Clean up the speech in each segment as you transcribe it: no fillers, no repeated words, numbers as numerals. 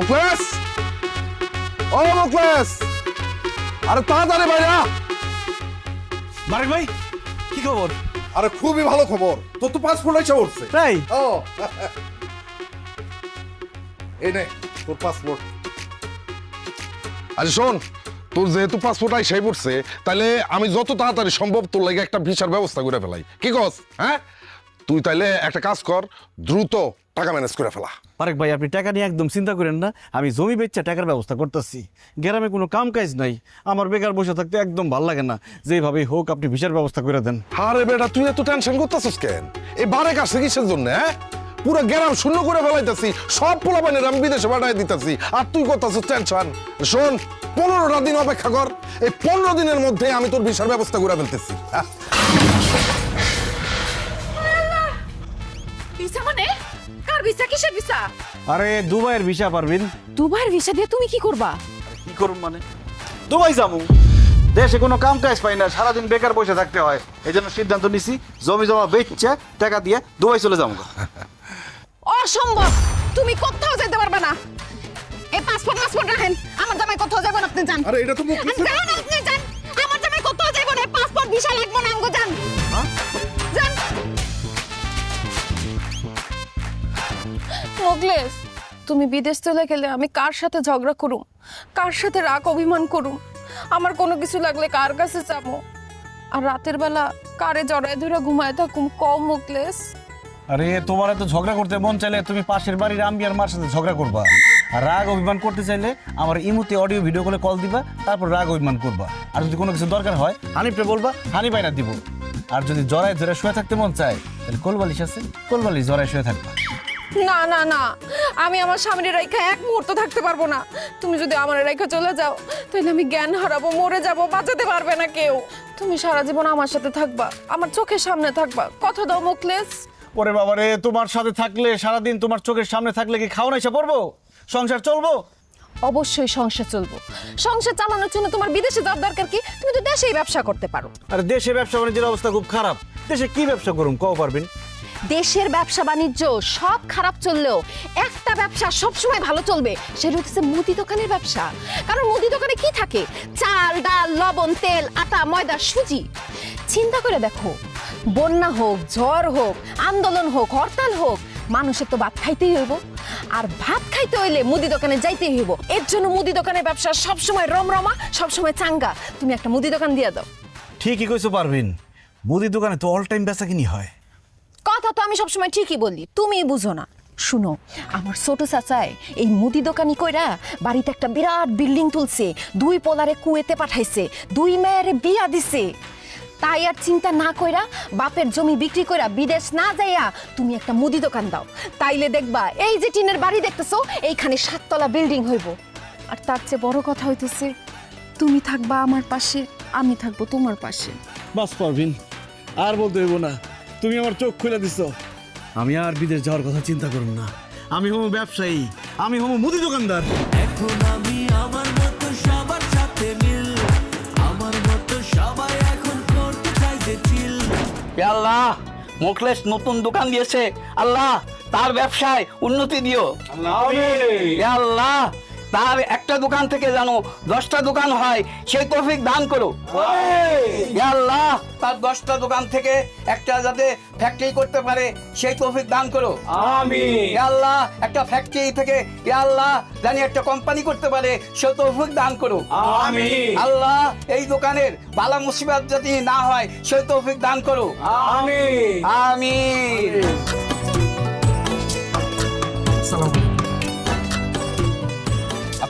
মুখলেস, ও মুখলেস, আরে তাড়াতাড়ি ভাইয়া। মারেক ভাই, কি খবর? আরে খুবই ভালো খবর, তোর তো পাসপোর্ট এসে উঠছে। তাই? ও এই নে তোর পাসপোর্ট। আরে শোন, তোর যেহেতু পাসপোর্ট আইসাই পড়ছে, তাহলে আমি যত তাড়াতাড়ি সম্ভব তোর লাগে একটা ভিসার ব্যবস্থা করে ফেলাই। কি কস? হ্যাঁ, তুই তাইলে একটা কাজ কর, দ্রুত টাকা ম্যানেজ করে ফেলা। মারেক ভাই, আপনি টাকা নিয়ে একদম চিন্তা করেন না, আমি জমি বেচা টাকার ব্যবস্থা করতেছি। গ্রামে কোনো কাম কাজ নাই, আমার বেকার বসে থাকতে একদম ভাল লাগে না। যেভাবেই হোক আপনি ভিসার ব্যবস্থা করে দেন। আরে বেটা, তুই এত টেনশন করতেছিস কেন? এই বারে কাছে কিসের জন্য? হ্যাঁ, পুরো গ্রাম শূন্য করে ফেলাইতেছি, সব পোলাপানের আমি বিদেশে পাঠাই দিতেছি, আর তুই করতেছিস টেনশন। শোন, 15টা দিন অপেক্ষা কর, এই 15 দিনের মধ্যে আমি তোর ভিসার ব্যবস্থা করে ফেলতেছি। ভিসা মানে? কার ভিসা? কিসের ভিসা? আরে দুবাইয়ের ভিসা পারবেন। দুবাইয়ের ভিসা দিয়ে তুমি কি করবা? কি করুন মানে? দুবাই যাবো। দেশে কোনো কাম কাজ পাই না, সারাদিন বেকার বসে থাকতে হয়। এই জন্য সিদ্ধান্ত নিছি, জমি জমা বেচছে টাকা দিয়ে দুবাই চলে যাবো। অসম্ভব, তুমি কোথাও যেতে পারবে না। এই পাসপোর্ট রাখেন, আমার জামাই কোথাও যাবেন আপনি যান। আরে এটা তো যান, আপনি যান, আমার জামাই কোথাও যাবেন না। পাসপোর্ট ভিসা লাগবে না, আমগো যান। যান। মোগলেস, তুমি বিদেশ চলে গেলে আমি কার সাথে ঝগড়া করুম, কার সাথে রাগ অভিমান করুম? আমার কোনো কিছু লাগলে কার কাছে যাবো? আর রাতের বেলা কারে জড়ায় ধরে ঘুমায় থাকুম? কম মোগলেস। আরে তোমার তো ঝগড়া করতে মন চাইলে তুমি পাশের বাড়ির আম্বি আর মার সাথে ঝগড়া করবা, আর রাগ অভিমান করতে চাইলে আমার ইমুতে অডিও ভিডিও করে কল দিবা, তারপর রাগ অভিমান করবা। আর যদি কোনো কিছু দরকার হয় হানিফে বলবা, হানি বাইনা দিব। আর যদি জড়ায় ধরে শুয়ে থাকতে মন চায় তাহলে কোলবালিশ আছে, কোলবালিশ জড়ায় শুয়ে থাকবা। না না না, আমি আমার স্বামীর রেখা এক মুহূর্ত থাকতে পারবো না। তুমি যদি আমার রেখা চলে যাও তাহলে আমি জ্ঞান হারাবো, মরে যাবো, বাঁচাতে পারবে না কেউ। তুমি সারা জীবন আমার সাথে থাকবা, আমার চোখের সামনে থাকবা, কথা দাও মোখলেস। ওরে বাবা রে, তোমার সাথে থাকলে সারাদিন তোমার চোখের সামনে থাকলে কি খাওয়া এসে পড়বো? সংসার চলবো? অবশ্যই সংসার চলবো। সংসার চালানোর জন্য তোমার বিদেশে যাওয়ার দরকার কি? তুমি তো দেশেই ব্যবসা করতে পারো। আর দেশে ব্যবসা বাণিজ্যের অবস্থা খুব খারাপ, দেশে কি ব্যবসা করুম কও পারবেন? দেশের ব্যবসা বাণিজ্য সব খারাপ চললেও একটা ব্যবসা সবসময় ভালো চলবে, সেটা হচ্ছে মুদি দোকানের ব্যবসা। কারণ মুদি দোকানে কি থাকে? চাল, ডাল, লবণ, তেল, আটা, ময়দা, সুজি। চিন্তা করে দেখো, বন্যা হোক, ঝড় হোক, আন্দোলন হোক, হরতাল হোক, মানুষের তো ভাত খাইতেই হইব। আর ভাত খাইতে হইলে মুদি দোকানে যাইতেই হইব। এর জন্য মুদি দোকানের ব্যবসা সবসময় রমরমা, সবসময় চাঙ্গা। তুমি একটা মুদি দোকান দিয়ে দাও। ঠিকই কইছো পারবেন, মুদি দোকানে তো অল টাইম বেচা কিনি হয়। কথা তো আমি সবসময় ঠিকই বলি, তুমিই বুঝো না। শুনো, আমার ছোট চাচায় এই মুদি দোকানি কইরা বাড়িতে একটা বিরাট বিল্ডিং তুলছে, 2 পোলারে কুয়েতে পাঠাইছে, 2 মেয়েরে বিয়া দিছে। তাই আর চিন্তা না কইরা বাপের জমি বিক্রি কইরা বিদেশ না যাইয়া তুমি একটা মুদি দোকান দাও, তাইলে দেখবা এই যে টিনের বাড়ি দেখতেছো এইখানে 7 তলা বিল্ডিং হইব। আর তার চেয়ে বড় কথা হইতেছে, তুমি থাকবা আমার পাশে, আমি থাকবো তোমার পাশে। বাস পারভিন, আর বলতে হইব না, তুমি আমার চোখ খুলে দিছো। আমি আর বিদেশ যাওয়ার কথা চিন্তা করুন না, আমি হবো ব্যবসায়ী, আমি হবো মুদি দোকানদার। এখন আমি আমার মতো সবার সাথে মিল, আমার মতো সবাই এখন করতে চাই যে চিল। আল্লাহ, মোখলেস নতুন দোকান দিয়েছে, আল্লাহ তার ব্যবসায় উন্নতি দিও। আল্লাহ তার একটা দোকান থেকে জানো 10টা দোকান হয়, সেই তৌফিক দান করো। আল্লাহ তার 10টা দোকান থেকে একটা যাতে ফ্যাক্টরি করতে পারে সেই তৌফিক দান করো। আমিন। আল্লাহ একটা ফ্যাক্টরি থেকে আল্লাহ জানি একটা কোম্পানি করতে পারে সেই তৌফিক দান করো। আমিন। আল্লাহ এই দোকানের বালা মুসিবত যদি না হয় সেই তৌফিক দান করো। আমিন আমিন।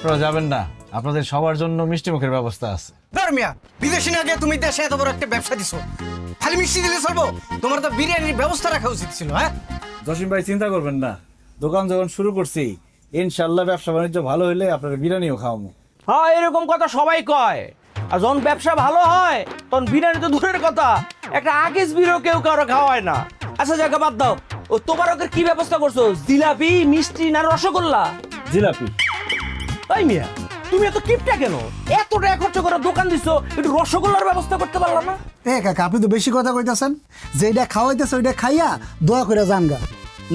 আপনারা যাবেন না, আপনাদের সবার জন্য মিষ্টি মুখের ব্যবস্থা আছে। ধর্মিয়া, বিদেশি না গিয়ে তুমি দেশে এত বড় একটা ব্যবসা দিছো, খালি মিষ্টি দিলে চলবো? তোমার তো বিরিয়ানির ব্যবস্থা রাখা উচিত ছিল। হ্যাঁ জসিম ভাই, চিন্তা করবেন না, দোকান যখন শুরু করছি ইনশাল্লাহ ব্যবসা বাণিজ্য ভালো হইলে আপনার বিরিয়ানিও খাওয়াবো। হ্যাঁ, এরকম কথা সবাই কয়। আর যখন ব্যবসা ভালো হয় তখন বিরিয়ানি তো দূরের কথা, একটা আগেজ বিরও কেউ কারো খাওয়ায় না। আচ্ছা জায়গা বাদ দাও, ও তোবারকের কি ব্যবস্থা করছো? জিলাপি, মিষ্টি না রসগোল্লা? জিলাপি। তাই মিয়া, তুমি এত কিপটা কেন? এত টাকা খরচ করে দোকান দিছো, একটু রসগোল্লার ব্যবস্থা করতে পারলাম না? কাকা, আপনি তো বেশি কথা কইতাছেন। যেটা খাওয়াইতেছে ওইটা খাইয়া দোয়া করে জানগা।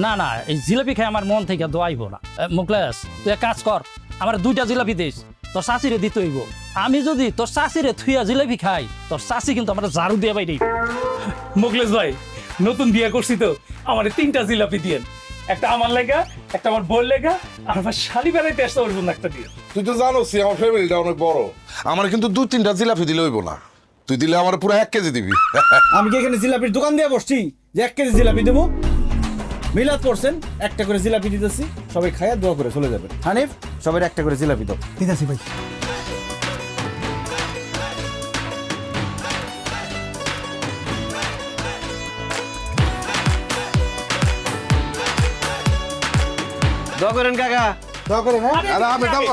না না, এই জিলাপি খাই আমার মন থেকে দোয়াইব না। মুকলেশ, তুই এক কাজ কর, আমার 2টা জিলাপি দিস, তোর শাশিরে দিতে হইব। আমি যদি তোর শাশিরে থুইয়া জিলাপি খাই, তোর শাশি কিন্তু আমার ঝাড়ু দিয়ে বাইরে। মুকলেশ ভাই, নতুন বিয়ে করছি তো, আমার 3টা জিলাপি দিয়েন, একটা আমার লেগা, একটা আমার বোন লেগা, আর আমার শালি বেড়াইতে আসতে পারবো না একটা দিয়ে। তুই তো জানোসই আমার ফ্যামিলিটা অনেক বড়, আমার কিন্তু 2-3টা জিলাপি দিলে হইব না, তুই দিলে আমার পুরো 1 কেজি দিবি। আমি কি এখানে জিলাপির দোকান দিয়ে বসছি যে 1 কেজি জিলাপি দেবো? মিলাদ করছেন, একটা করে জিলাপি দিতেছি, সবাই খায়া দোয়া করে চলে যাবেন। হানিফ, সবাই একটা করে জিলাপি দাও। ঠিক আছে ভাই। দোয়া করেন কাকা। দোয়া করে হ্যাঁ। আরে আমি দাও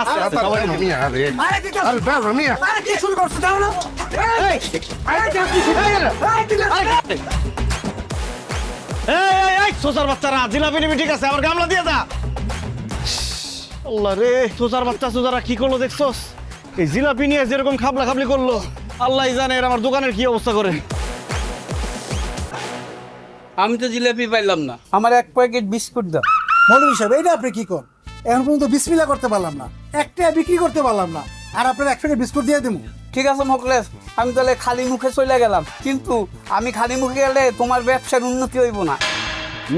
আস্তে আস্তে সবাই খান। মিয়া আরে আরে দাও মিয়া আরে কি শুরু করছো দাও না। এই আরে কি শুরু এই সোসার বাচ্চারা, জিলাপি নিবি ঠিক আছে, আমার গামলা দিয়ে দা। আল্লাহ রে, সোসার বাচ্চা সোসারা কি করলো দেখছস? এই জিলাপি নিয়ে যেরকম খাবলা খাবলি করলো, আল্লাহই জানে এর আমার দোকানের কি অবস্থা করে। আমি তো জিলাপি পাইলাম না, আমার 1 প্যাকেট বিস্কুট দাও। মৌলভী সাহেব, এইটা আপনি কি করেন? এখন পর্যন্ত বিসমিল্লাহ করতে পারলাম না, একটা বিক্রি করতে পারলাম না, আর আপনার 1 প্যাকেট বিস্কুট দিয়ে দেবো। ঠিক আছে মোকলেশ, আমি তাহলে খালি মুখে চলে গেলাম, কিন্তু আমি খালি মুখে গেলে তোমার ব্যবসার উন্নতি হইব না।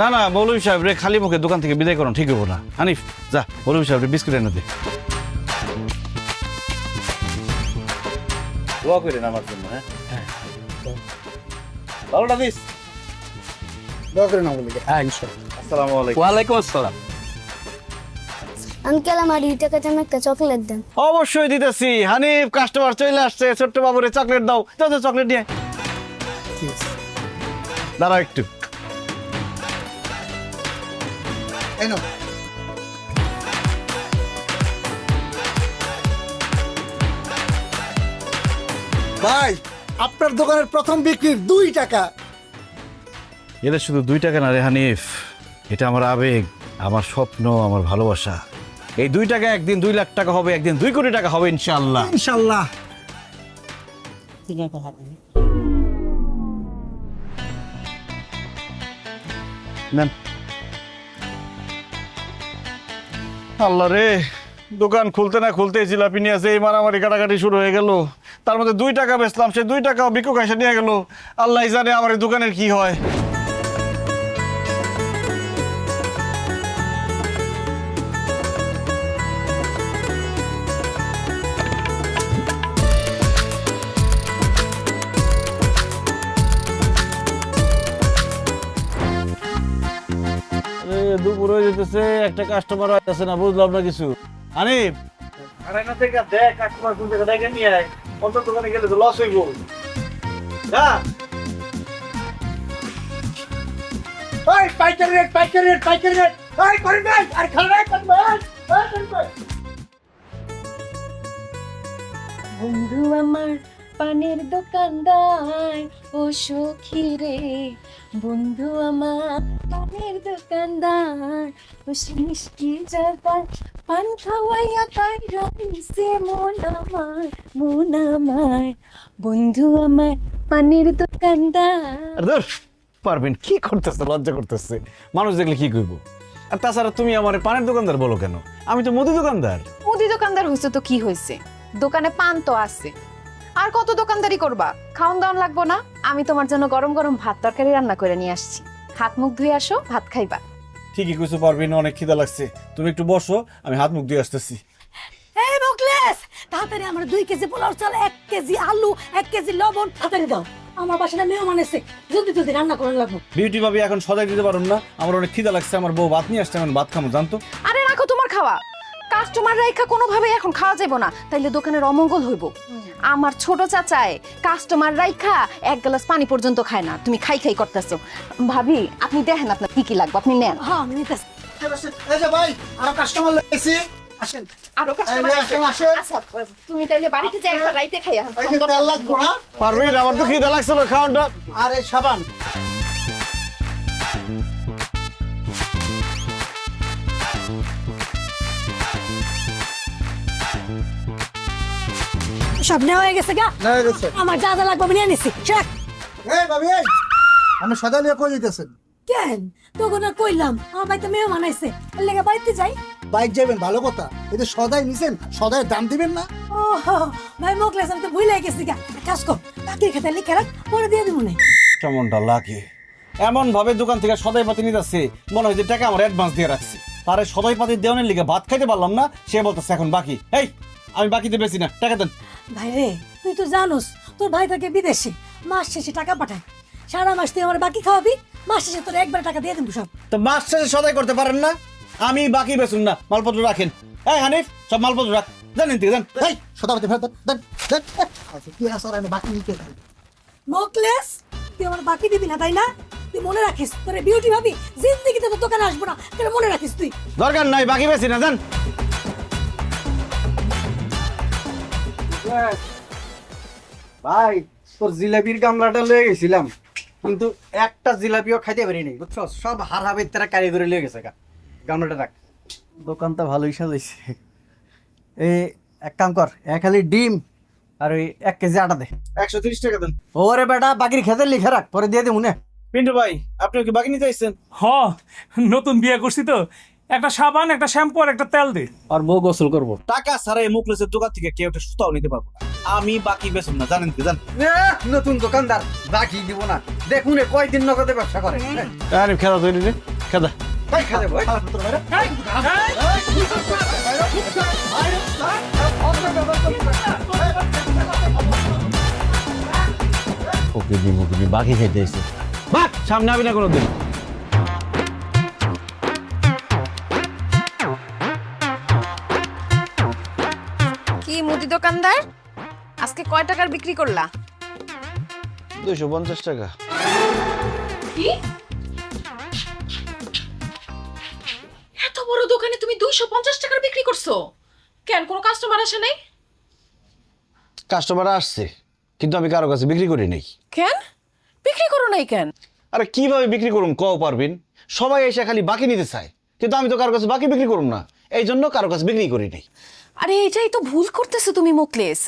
না না, মৌলভী সাহেব রে খালি মুখে দোকান থেকে বিদায় করুন, ঠিক হবো না। হানিফ যা, মৌলভী সাহেব রে বিস্কুট এনে দে। দোয়া করেন আমার জন্য। হ্যাঁ, ভালোটা দিস। দোয়া করে না বলি। হ্যাঁ ইনশাআল্লাহ। আসসালামু আলাইকুম। ওয়ালাইকুম আসসালাম। আঙ্কেল আমার 2 টাকাতে আমি একটা চকলেট দেন। অবশ্যই দিতেছি। হানিফ, কাস্টমার চলে আসছে, ছোট্ট বাবুরে চকলেট দাও। যাও যাও, চকলেট নিয়ে আয়। দাঁড়াও একটু। এই নাও। ভাই, আপনার দোকানের প্রথম বিক্রির 2 টাকা। এটা শুধু 2 টাকা না রে হানিফ, এটা আমার আবেগ, আমার স্বপ্ন, আমার ভালোবাসা। এই 2 টাকা একদিন 2 লাখ টাকা হবে, একদিন 2 কোটি টাকা হবে ইনশাআল্লাহ। ইনশাআল্লাহ। নেন। আল্লাহ রে, দোকান খুলতে না খুলতে জিলাপি নিয়ে আসে, এই মারামারি কাটাকাটি শুরু হয়ে গেল। তার মধ্যে 2 টাকা বেচলাম, সে 2 টাকাও ভিক্ষুক এসে নিয়ে গেল। আল্লাহ জানে আমার এই দোকানের কি হয়। দুপুর হয়ে যেতেছে, একটা কাস্টমার আসছে না, বুঝলাম না কিছু। হানিফ, আড়াইনা থেকে দেখ কাস্টমার কোন জায়গা দেখে নিয়ে আয়, অন্য দোকানে গেলে তো লস হইব। যা। এই পাইকারি রেট, পাইকারি রেট, পাইকারি রেট। এই করেন ভাই, আর খান ভাই, খান ভাই। এই করেন ভাই। বন্ধু আমার পানের দোকানদার, ও সখী রে, বন্ধু আমার পানের দোকানদার, ও মিষ্টি জায়গায় পান খাওয়াইয়া তাই রইছে মন আমার, বন্ধু আমার পানের দোকানদার। ধুর, পারবেন কি করতেছে, লজ্জা করতেছে, মানুষ দেখলে কি কইব। আর তাছাড়া তুমি আমার পানের দোকানদার বলো কেন? আমি তো মুদি দোকানদার। মুদি দোকানদার হইছে তো কি হইছে, দোকানে পান তো আছে, আর কত দোকানদারি করবা? খাওন দাওয়ান লাগবো না? আমি তোমার জন্য গরম গরম ভাত তরকারি রান্না করে নিয়ে আসছি, হাত মুখ ধুয়ে আসো, ভাত খাইবা। ঠিকই কইছো পারবেন, অনেক খিদা লাগছে, তুমি একটু বসো, আমি হাত মুখ দিয়ে আসতেছি। এই মুকলেশ, তাড়াতাড়ি আমার 2 কেজি পোলাও চাল, 1 কেজি আলু, 1 কেজি লবণ তাড়াতাড়ি দাও। আমার বাসায় মেহমান এসে, জলদি জলদি রান্না করে লাগবো। বিউটি ভাবি এখন সদাই দিতে পারুন না, আমার অনেক খিদা লাগছে, আমার বউ ভাত নিয়ে আসছে, আমি ভাত খামো জানতো। আরে রাখো তোমার খাওয়া, কাস্টমার রাইখা কোনোভাবে এখন খাওয়া যাবে না, তাইলে দোকানের অমঙ্গল হইব। আমার ছোট চাচায় কাস্টমার রাইখা 1 গ্লাস পানি পর্যন্ত খায় না, তুমি খাই খাই করতেছো। ভাবি আপনি দেখেন আপনার কি কি লাগবে, আপনি নেন। হ্যাঁ আমি নিতেছি। এই যে ভাই, আর কাস্টমার লাইছি, আসেন। আরো কাস্টমার আসে। আচ্ছা তুমি তাইলে বাড়িতে যাই, একটা রাইতে খাইয়া। এই যে তেল লাগবো না? পারবেন, আমার তো খিদা লাগছিল, খাওয়ানটা। আর এই সাবান। সব নেওয়া হয়ে গেছে গা? না গেছে। আমার যা যা লাগবে আমি নিয়ে নিছি। চেক। এই ভাবি, এই আপনি সদা নিয়ে কই যাইতেছেন? কেন তখন আর কইলাম আমার বাড়িতে মেহমান আইছে এর লেগে বাড়িতে যাই। বাইক যাবেন ভালো কথা, এই যে সদাই নিছেন সদাই দাম দিবেন না। ও ভাই মোকলেস আমি তো ভুলে গেছি গা। এক কাজ কর বাকির খাতা লিখে রাখ, পরে দিয়ে দিব না। কেমনটা লাগে এমন ভাবে দোকান থেকে সদাই পাতি নিতেছে মনে হয় যে টাকা আমার অ্যাডভান্স দিয়ে রাখছি, তারে সদাই পাতি দেওয়ানের লিগে ভাত খাইতে পারলাম না, সে বলতেছে এখন বাকি। এই আমি বাকিতে বেশি না, টাকা দেন। ভাই রে তুই তো জানোস তোর ভাই থাকে বিদেশে, মাস শেষে টাকা পাঠায়। সারা মাস তুই আমার বাকি খাওয়াবি, মাস শেষে তোর একবার টাকা দিয়ে দেবো সব। তো মাস শেষে সদাই করতে পারেন না, আমি বাকি বেচুন না, মালপত্র রাখেন। এই হানিফ সব মালপত্র রাখ, জানেন তুই জান। এই সদাপতি ফেরত দেন দেন। আচ্ছা কি আছে আমি বাকি নিতে পারি। মোকলেস তুই আমার বাকি দিবি না তাই না? তুই মনে রাখিস তোর বিউটি ভাবি জিন্দেগিতে তোর দোকানে আসবো না, তোর মনে রাখিস তুই। দরকার নাই, বাকি বেশি না, জান। ভাই তোর জিলাপির গামলাটা লয়ে গেছিলাম, কিন্তু একটা জিলাপিও খাইতে পারি নাই বুঝছো, সব হারাবের তারা কারিগরি লয়ে গেছে গামলাটা রাখ। দোকানটা ভালোই সাজাইছে। এই এক কাম কর, এক খালি ডিম আর ওই 1 কেজি আটা দে। 130 টাকা দেন। ওরে বেটা বাকির খেতে লিখে রাখ, পরে দিয়ে দেবো না। পিন্টু ভাই আপনি কি বাকি নিতে আসছেন? হ নতুন বিয়ে করছি তো, একটা সাবান একটা শ্যাম্পু আর একটা তেল দে। আর বউ গোসল করবো। টাকা ছাড়া এই মুখলেসের দোকান থেকে কেউ একটা সুতাও নিতে পারবো না, আমি বাকি বেচুন না, জানেন কি জান। নতুন দোকানদার বাকি দিব না, দেখুন কয়দিন নগদে ব্যবসা করে। আরে খেদা তৈরি রে, খেদা। তাই খাবে ভাই। ওকে বাকি খাইতে এসে বাক সামনে আবি না কোনোদিন। কি মুদি দোকানদার, আজকে কয় টাকার বিক্রি করলা? 250 টাকা। কি এত বড় দোকানে তুমি 250 টাকার বিক্রি করছো? কেন কোনো কাস্টমার আসে নাই? কাস্টমার আসছে কিন্তু আমি কারো কাছে বিক্রি করি নাই। কেন বিক্রি করো নাই কেন? আরে কিভাবে বিক্রি করুম কও পারবেন? সবাই এসে খালি বাকি নিতে চায়, কিন্তু আমি তো কারো কাছে বাকি বিক্রি করুম না, এই জন্য কারো কাছে বিক্রি করি নাই। আরে এটাই তো ভুল করতেছো তুমি মোকলেস।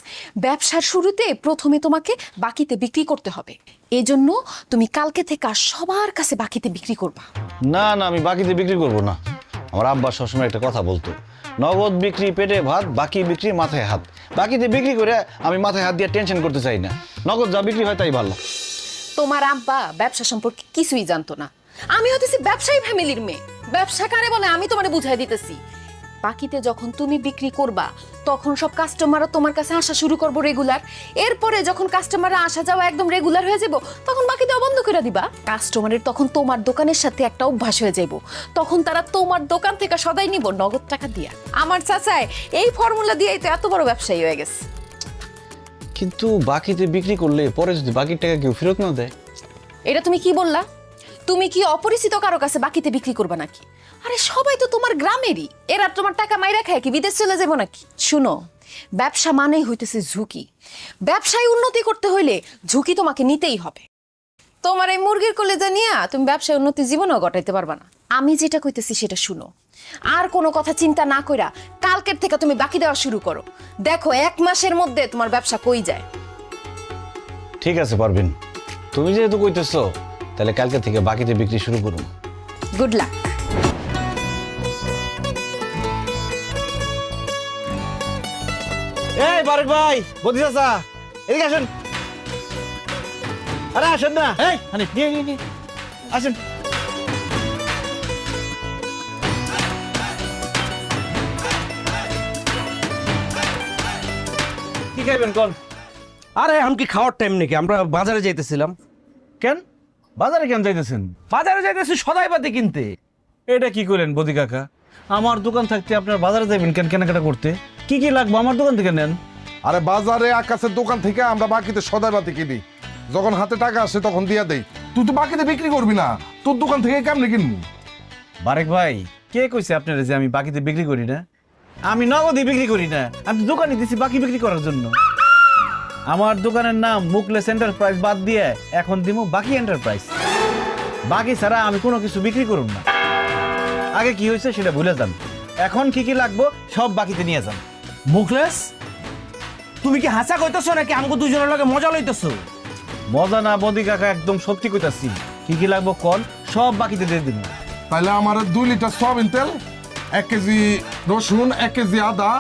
ব্যবসার শুরুতে প্রথমে তোমাকে বাকিতে বিক্রি করতে হবে, এজন্য তুমি কালকে থেকে আর সবার কাছে বাকিতে বিক্রি করবা। না না আমি বাকিতে বিক্রি করব না। আমার আব্বা সবসময় একটা কথা বলতো, নগদ বিক্রি পেটে ভাত, বাকি বিক্রি মাথায় হাত। বাকিতে বিক্রি করে আমি মাথায় হাত দিয়ে টেনশন করতে চাই না, নগদ যা বিক্রি হয় তাই ভালো। তোমার আব্বা ব্যবসা সম্পর্কে কিছুই জানতো না, আমি হতেছি ব্যবসায়ী ফ্যামিলির মেয়ে। ব্যবসা কারে বলে আমি তোমারে বুঝাই দিতেছি। বাকিতে যখন তুমি বিক্রি করবা তখন সব কাস্টমাররা তোমার কাছে আসা শুরু করবো রেগুলার। এরপরে যখন কাস্টমাররা আসা যাওয়া একদম রেগুলার হয়ে যাব, তখন বাকি দেওয়া বন্ধ করে দিবা। কাস্টমারের তখন তোমার দোকানের সাথে একটা অভ্যাস হয়ে যাব, তখন তারা তোমার দোকান থেকে সদাই নিব নগদ টাকা দিয়া। আমার চাচায় এই ফর্মুলা দিয়েই তো এত বড় ব্যবসায়ী হয়ে গেছে। কিন্তু বাকিতে বিক্রি করলে পরে যদি বাকির টাকা কেউ ফেরত না দেয়? এটা তুমি কি বললা? তুমি কি অপরিচিত কারো কাছে বাকিতে বিক্রি করবা নাকি? আরে সবাই তো তোমার গ্রামেরই, এরা তোমার টাকা মাইরা খায় কি বিদেশ চলে যাবো নাকি? শুনো, ব্যবসা মানেই হইতেছে ঝুঁকি। ব্যবসায় উন্নতি করতে হইলে ঝুঁকি তোমাকে নিতেই হবে। তোমার এই মুরগির কলেজা নিয়ে তুমি ব্যবসায় উন্নতি জীবনেও ঘটাইতে পারবা না। আমি যেটা কইতেছি সেটা শুনো, আর কোনো কথা চিন্তা না কইরা কালকের থেকে তুমি বাকি দেওয়া শুরু করো। দেখো 1 মাসের মধ্যে তোমার ব্যবসা কই যায়। ঠিক আছে পারবেন, তুমি যেহেতু কইতেছো তাহলে কালকে থেকে বাকিতে বিক্রি শুরু করুন। Good luck. এই বারেক ভাই, বদি চাচা এদিকে আসেন। আরে আসেন না, এই হানিফ নিয়ে নিয়ে নিয়ে আসেন। কি খাইবেন কোন? আরে এখন কি খাওয়ার টাইম নাকি? আমরা বাজারে যাইতেছিলাম। কেন বাজারে কেন যাইতেছেন? বাজারে যাইতেছি সদাই পাতি কিনতে। এটা কি করেন বদি কাকা? আমার দোকান থাকতে আপনার বাজারে যাবেন কেন কেনাকাটা করতে? কি কি লাগবে আমার দোকান থেকে নেন। আরে বাজারে আকাশের দোকান থেকে আমরা বাকিতে সদাই বাতি কিনি, যখন হাতে টাকা আসে তখন দিয়া দেই। তুই তো বাকিতে বিক্রি করবি না, তোর দোকান থেকে কেমনে কিনবো? বারেক ভাই কে কইছে আপনারা যে আমি বাকিতে বিক্রি করি না? আমি নগদই বিক্রি করি না, আমি দোকানে দিছি বাকি বিক্রি করার জন্য। আমার দোকানের নাম মুকলেস এন্টারপ্রাইজ বাদ দিয়ে এখন দিমু বাকি এন্টারপ্রাইজ। বাকি ছাড়া আমি কোনো কিছু বিক্রি করুম না। আগে কি হয়েছে সেটা ভুলে যান, এখন কি কি লাগবো সব বাকিতে নিয়ে যান। মুখলেস তুমি কি হাসা কইতেছো নাকি আমাকে দুজনের লগে মজা লইতেছো? মজা না বদি কাকা, একদম সত্যি কইতাছি। কি কি লাগবো কোন সব বাকিতে দিয়ে দিন। তাহলে আমার 2 লিটার সয়াবিন তেল, 1 কেজি রসুন, 1 কেজি আদা,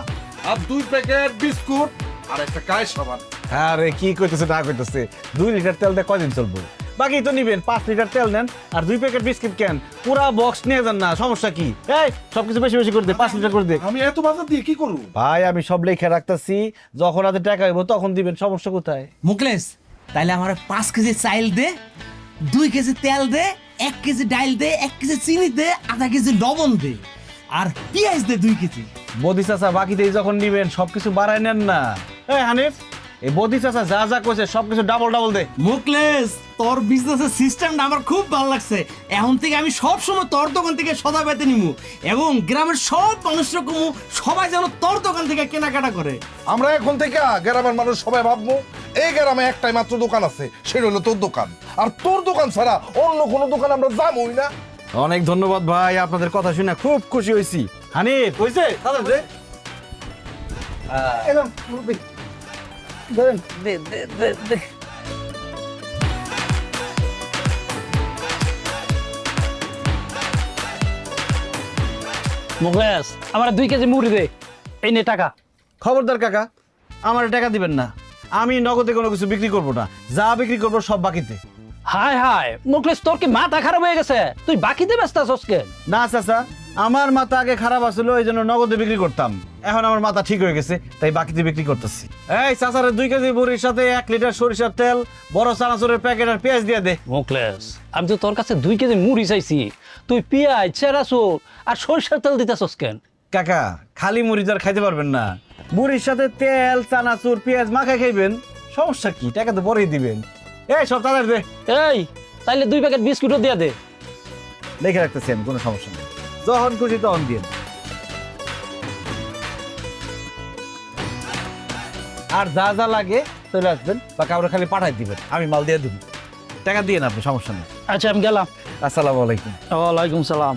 আর 2 প্যাকেট বিস্কুট, আর একটা কায় সাবান। আরে কি কইতেছে না কইতেছে, 2 লিটার তেল দিয়ে কদিন চলবো? বাকি তো নিবেন, 5 লিটার তেল নেন আর 2 প্যাকেট বিস্কিট কেন, পুরা বক্স নিয়ে যান না, সমস্যা কি? এই সবকিছু বেশি বেশি করে দে, 5 লিটার করে দে। আমি এত বাজার দিয়ে কি করব? ভাই আমি সব লেখা রাখতাছি, যখন হাতে টাকা হইব তখন দিবেন, সমস্যা কোথায়? মুকলেশ তাইলে আমার 5 কেজি চাইল দে, 2 কেজি তেল দে, 1 কেজি ডাইল দে, 1 কেজি চিনি দে, আধা কেজি লবণ দে, আর পেঁয়াজ দে 2 কেজি। বদি চাচা বাকিতেই যখন নিবেন সবকিছু বাড়ায় নেন না। এই হানিফ, এই বদি চাচা যা যা কইছে সবকিছু ডাবল ডাবল দে। মুকলেশ তোর বিজনেসের সিস্টেমটা আমার খুব ভালো লাগছে। এখন থেকে আমি সব সময় তোর দোকান থেকে সদা পেতে নিমু এবং গ্রামের সব মানুষরা কমু, সবাই যেন তোর দোকান থেকে কেনাকাটা করে। আমরা এখন থেকে গ্রামের মানুষ সবাই ভাববো এই গ্রামে একটাই মাত্র দোকান আছে, সেটা হলো তোর দোকান। আর তোর দোকান ছাড়া অন্য কোনো দোকান আমরা যাবোই না। অনেক ধন্যবাদ ভাই, আপনাদের কথা শুনে খুব খুশি হয়েছি। হানিফ হইছে দাদা দে। এলাম মুরব্বি, ধরেন। দে দে দে দে। মুকেশ আমার 2 কেজি মুড়ি দে, এই নে টাকা। খবরদার কাকা, আমার টাকা দিবেন না, আমি নগদে কোনো কিছু বিক্রি করব না, যা বিক্রি করব সব বাকিতে। হায় হায় মুকেশ, তোর কি মাথা খারাপ হয়ে গেছে? তুই বাকিতে ব্যস্ত আছিস কেন? না চাচা, আমার মাথা আগে খারাপ আসলো, এই জন্য নগদে বিক্রি করতাম, এখন আমার মাথা ঠিক হয়ে গেছে তাই বাকিতে বিক্রি করতেছি। এই চাচারে 2 কেজি মুড়ির সাথে 1 লিটার সরিষার তেল, বড় চানাচুরের প্যাকেট আর পেঁয়াজ দিয়ে দে। মুকেশ আমি তো তোর কাছে 2 কেজি মুড়ি চাইছি, তুই পেঁয়াজ, চেরাচুর আর সরিষার তেল দিতেছস কেন? কাকা খালি মুড়ি তো আর খাইতে পারবেন না, মুড়ির সাথে তেল, চানাচুর, পেঁয়াজ মাখায় খাইবেন, সমস্যা কি? টাকা তো পরেই দিবেন। এই সব তাদের দে। এই তাইলে 2 প্যাকেট বিস্কুটও দিয়ে দে। লিখে রাখতেছি আমি, কোনো সমস্যা নেই, যখন খুশি তখন দিন। আর যা যা লাগে চলে আসবেন বা কাউরে খালি পাঠাই দিবেন, আমি মাল দিয়ে দেব, টাকা দিয়ে না আপনি, সমস্যা নেই। আচ্ছা আমি গেলাম। আসসালামু আলাইকুম। ওয়ালাইকুম সালাম।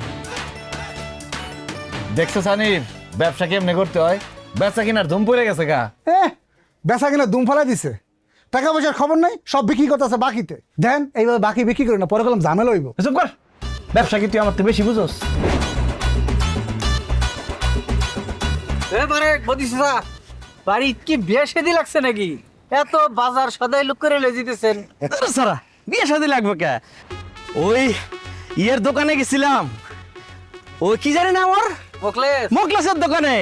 দেখছো সানির, ব্যবসা কেমনে করতে হয়? ব্যবসা কিনার ধুম পড়ে গেছে গা। বেচা কিনা দুম ফেলাই দিছে, টাকা পয়সার খবর নাই, সব বিক্রি করতেছে বাকিতে। দেন এইভাবে বাকি বিক্রি করে না, পরে কলম ঝামেলা হইব। চুপ কর, ব্যবসা কি তুই আমার তো বেশি বুঝোস? এবারে বদিসা বাড়ি কি বিয়ে শাদী লাগছে নাকি? এত বাজার সদাই লুক করে লয়ে যেতেছেন। সারা বিয়ে শাদী লাগবে কে? ওই ইয়ের দোকানে গেছিলাম, ওই কি জানি না আমার মুকলেশ মোকলেসের দোকানে।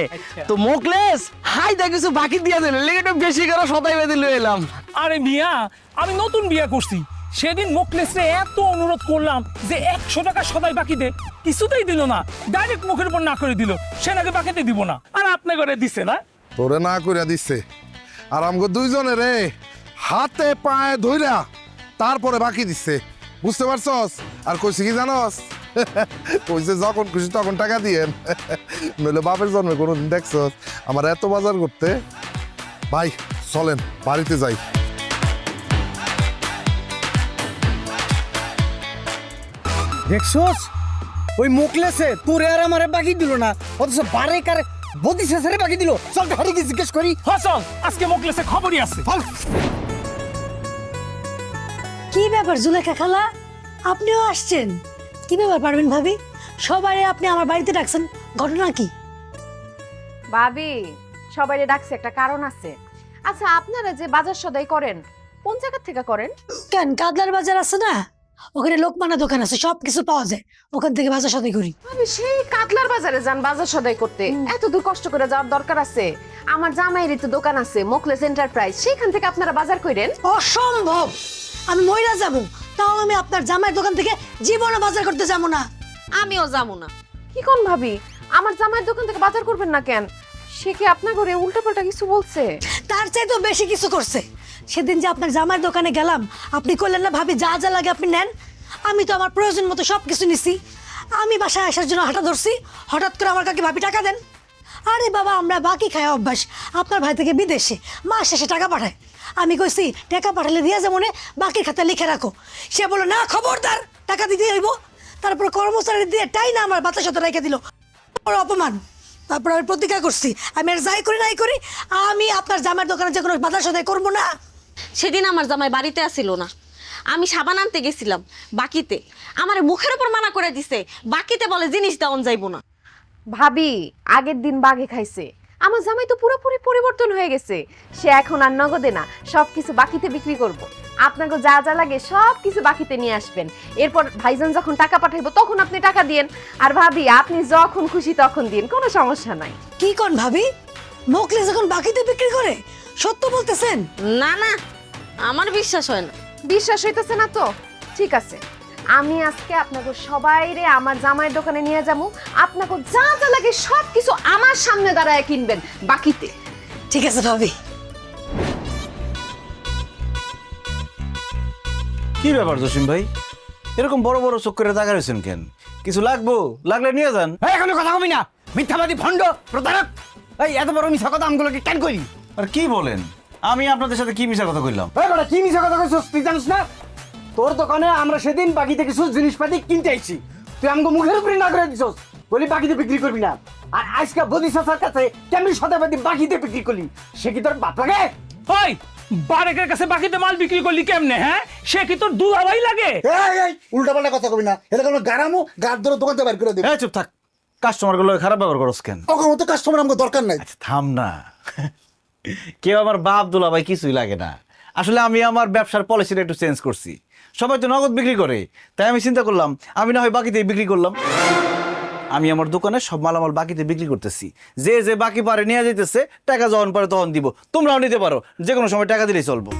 তো মোকলেস হাই দা কিছু বাকি দিয়ে দিল, লেগে একটু বেশি করে সদাই বেঁধে লয়ে এলাম। আরে মিয়া, আমি নতুন বিয়া করছি, সেদিন মোকলেসরে এত অনুরোধ করলাম যে 100 টাকা সদাই বাকি দে, কিছুতেই দিল না, ডাইরেক্ট মুখের উপর না করে দিল, সে নাকি বাকিতে দিব না, আর আপনি করে দিছে না। তোরে না কইরা দিচ্ছে, আর আমগো দুইজনে রে হাতে পায়ে ধইরা তারপরে বাকি দিচ্ছে, বুঝতে পারছস? আর কইছে কি জানস? কইছে যখন খুশি তখন টাকা দিয়েন, নইলে বাপের জন্মে কোনোদিন দেখছস আমার এত বাজার করতে? ভাই চলেন বাড়িতে যাই। দেখছস ওই মুকলেসে তোরে আর আমারে বাকি দিল না, অথচ বারে কারে বদিসা সারে বাকি দিল। চল হারিকে জিজ্ঞেস করি। চল, আজকে মোকলেসে খবরই আছে। কি ব্যাপার জুলেখা খালা, আপনিও আসছেন? কি ব্যাপার পারবেন ভাবি, সবাই আপনি আমার বাড়িতে ডাকছেন, ঘটনা কি? ভাবি সবাইরে ডাকছে একটা কারণ আছে। আচ্ছা আপনারা যে বাজার সদাই করেন কোন জায়গা থেকে করেন? কেন কাদলার বাজার আছে না, ওখানে লোকমানা দোকান আছে, সব কিছু পাওয়া যায়, ওখান থেকে বাজার সদাই করি। আমি সেই কাতলার বাজারে যান বাজার সদাই করতে, এত দূর কষ্ট করে যাওয়ার দরকার আছে? আমার জামাইয়ের তো দোকান আছে মোকলেস এন্টারপ্রাইজ, সেখান থেকে আপনারা বাজার করেন? অসম্ভব, আমি মহিলা যাব, তাও আমি আপনার জামাইয়ের দোকান থেকে জীবনে বাজার করতে যাবো না। আমিও যাবো না। কি কোন ভাবি, আমার জামাইয়ের দোকান থেকে বাজার করবেন না কেন? সে কি আপনার ঘরে উল্টাপাল্টা কিছু বলছে? তার চাইতেও বেশি কিছু করছে। সেদিন যে আপনার জামাইয়ের দোকানে গেলাম, আপনি করলেন না ভাবি যা যা লাগে আপনি নেন, আমি তো আমার প্রয়োজন মতো সব কিছু নিছি। আমি বাসায় আসার জন্য হাঁটা ধরছি, হঠাৎ করে আমার কাকে ভাবি টাকা দেন। আরে বাবা আমরা বাকি খাই অভ্যাস, আপনার ভাই থেকে বিদেশে মাস শেষে টাকা পাঠায়, আমি কইছি টাকা পাঠালে দিয়া যেমন বাকির খাতা লিখে রাখো, সে বললো না খবরদার টাকা দিতে হইব। তারপর কর্মচারী দিয়ে টাই না আমার বাতাস হতে রেখে দিল, অপমান। তারপর আমি প্রতিজ্ঞা করছি আমি আর যাই করি নাই করি আমি আপনার জামাইয়ের দোকানে যে কোনো বাজার সদাই করবো না। সেদিন আমার জামাই বাড়িতে আসিল না, আমি সাবান আনতে গেছিলাম বাকিতে, আমার মুখের উপর মানা করে দিছে, বাকিতে বলে জিনিস দেওয়ান যাইব না। ভাবি আগের দিন বাঘে খাইছে, আমার জামাই তো পুরোপুরি পরিবর্তন হয়ে গেছে। সে এখন আর নগদে না, সবকিছু বাকিতে বিক্রি করব। আপনাকে যা যা লাগে সব কিছু বাকিতে নিয়ে আসবেন। এরপর ভাইজান যখন টাকা পাঠাইবো তখন আপনি টাকা দিয়েন। আর ভাবি আপনি যখন খুশি তখন দিন, কোনো সমস্যা নাই। কি কোন ভাবি, মোকলেস এখন বাকিতে বিক্রি করে? সত্য বলতেছেন? না না, আমার বিশ্বাস হয় না। বিশ্বাস হইতেছে না তো ঠিক আছে, আমি আজকে আপনাকে সবাইরে আমার জামাইয়ের দোকানে নিয়ে যাবো। আপনাকে যা যা লাগে সব কিছু আমার সামনে দাঁড়ায় কিনবেন বাকিতে। ঠিক আছে ভাবি। কি ব্যাপার জসিম ভাই, এরকম বড় বড় চোখ করে তাকা রয়েছেন কেন? কিছু লাগবো, লাগলে নিয়ে যান। এখনো কথা কবি না, মিথ্যাবাদী ভণ্ড প্রতারক। এই এত বড় মিথ্যা কথা আমগুলোকে কেন করি? আর কি বলেন, আমি আপনাদের সাথে কি মিশা কথা কইলাম? কি মিথ্যা কথা কইছস তুই জানিস না? তোর দোকানে আমরা সেদিন বাকিতে কিছু জিনিসপাতি কিনতে আইছি, তুই আমাকে মুখের উপরে না করে দিছস, বলি বাকিতে বিক্রি করবি না। আর আজকে বদি চাচার কাছে কেমনি শতাব্দী বাকিতে বিক্রি করলি, সে কি তোর বাপ লাগে? ওই বারেকের কাছে বাকিতে মাল বিক্রি করলি কেমনে? হ্যাঁ, সে কি তোর দুলাভাই লাগে? উল্টা পাল্টা কথা কবি না, এটা কোনো গারামো গার ধরে দোকান থেকে বের করে দেবে। চুপ থাক, কাস্টমার গুলো খারাপ ব্যবহার করস কেন? ওকে মতো কাস্টমার আমাকে দরকার নাই। থাম না, কেউ আমার বাপ দুলাভাই কিছুই লাগে না। আসলে আমি আমার ব্যবসার পলিসিটা একটু চেঞ্জ করছি। সবাই তো নগদ বিক্রি করে, তাই আমি চিন্তা করলাম আমি না হয় বাকিতে বিক্রি করলাম। আমি আমার দোকানে সব মালামাল বাকিতে বিক্রি করতেছি, যে যে বাকি পারে নিয়ে যাইতেছে, টাকা যখন পারে তখন দিব। তোমরাও নিতে পারো, যে কোনো সময় টাকা দিলেই চলবো।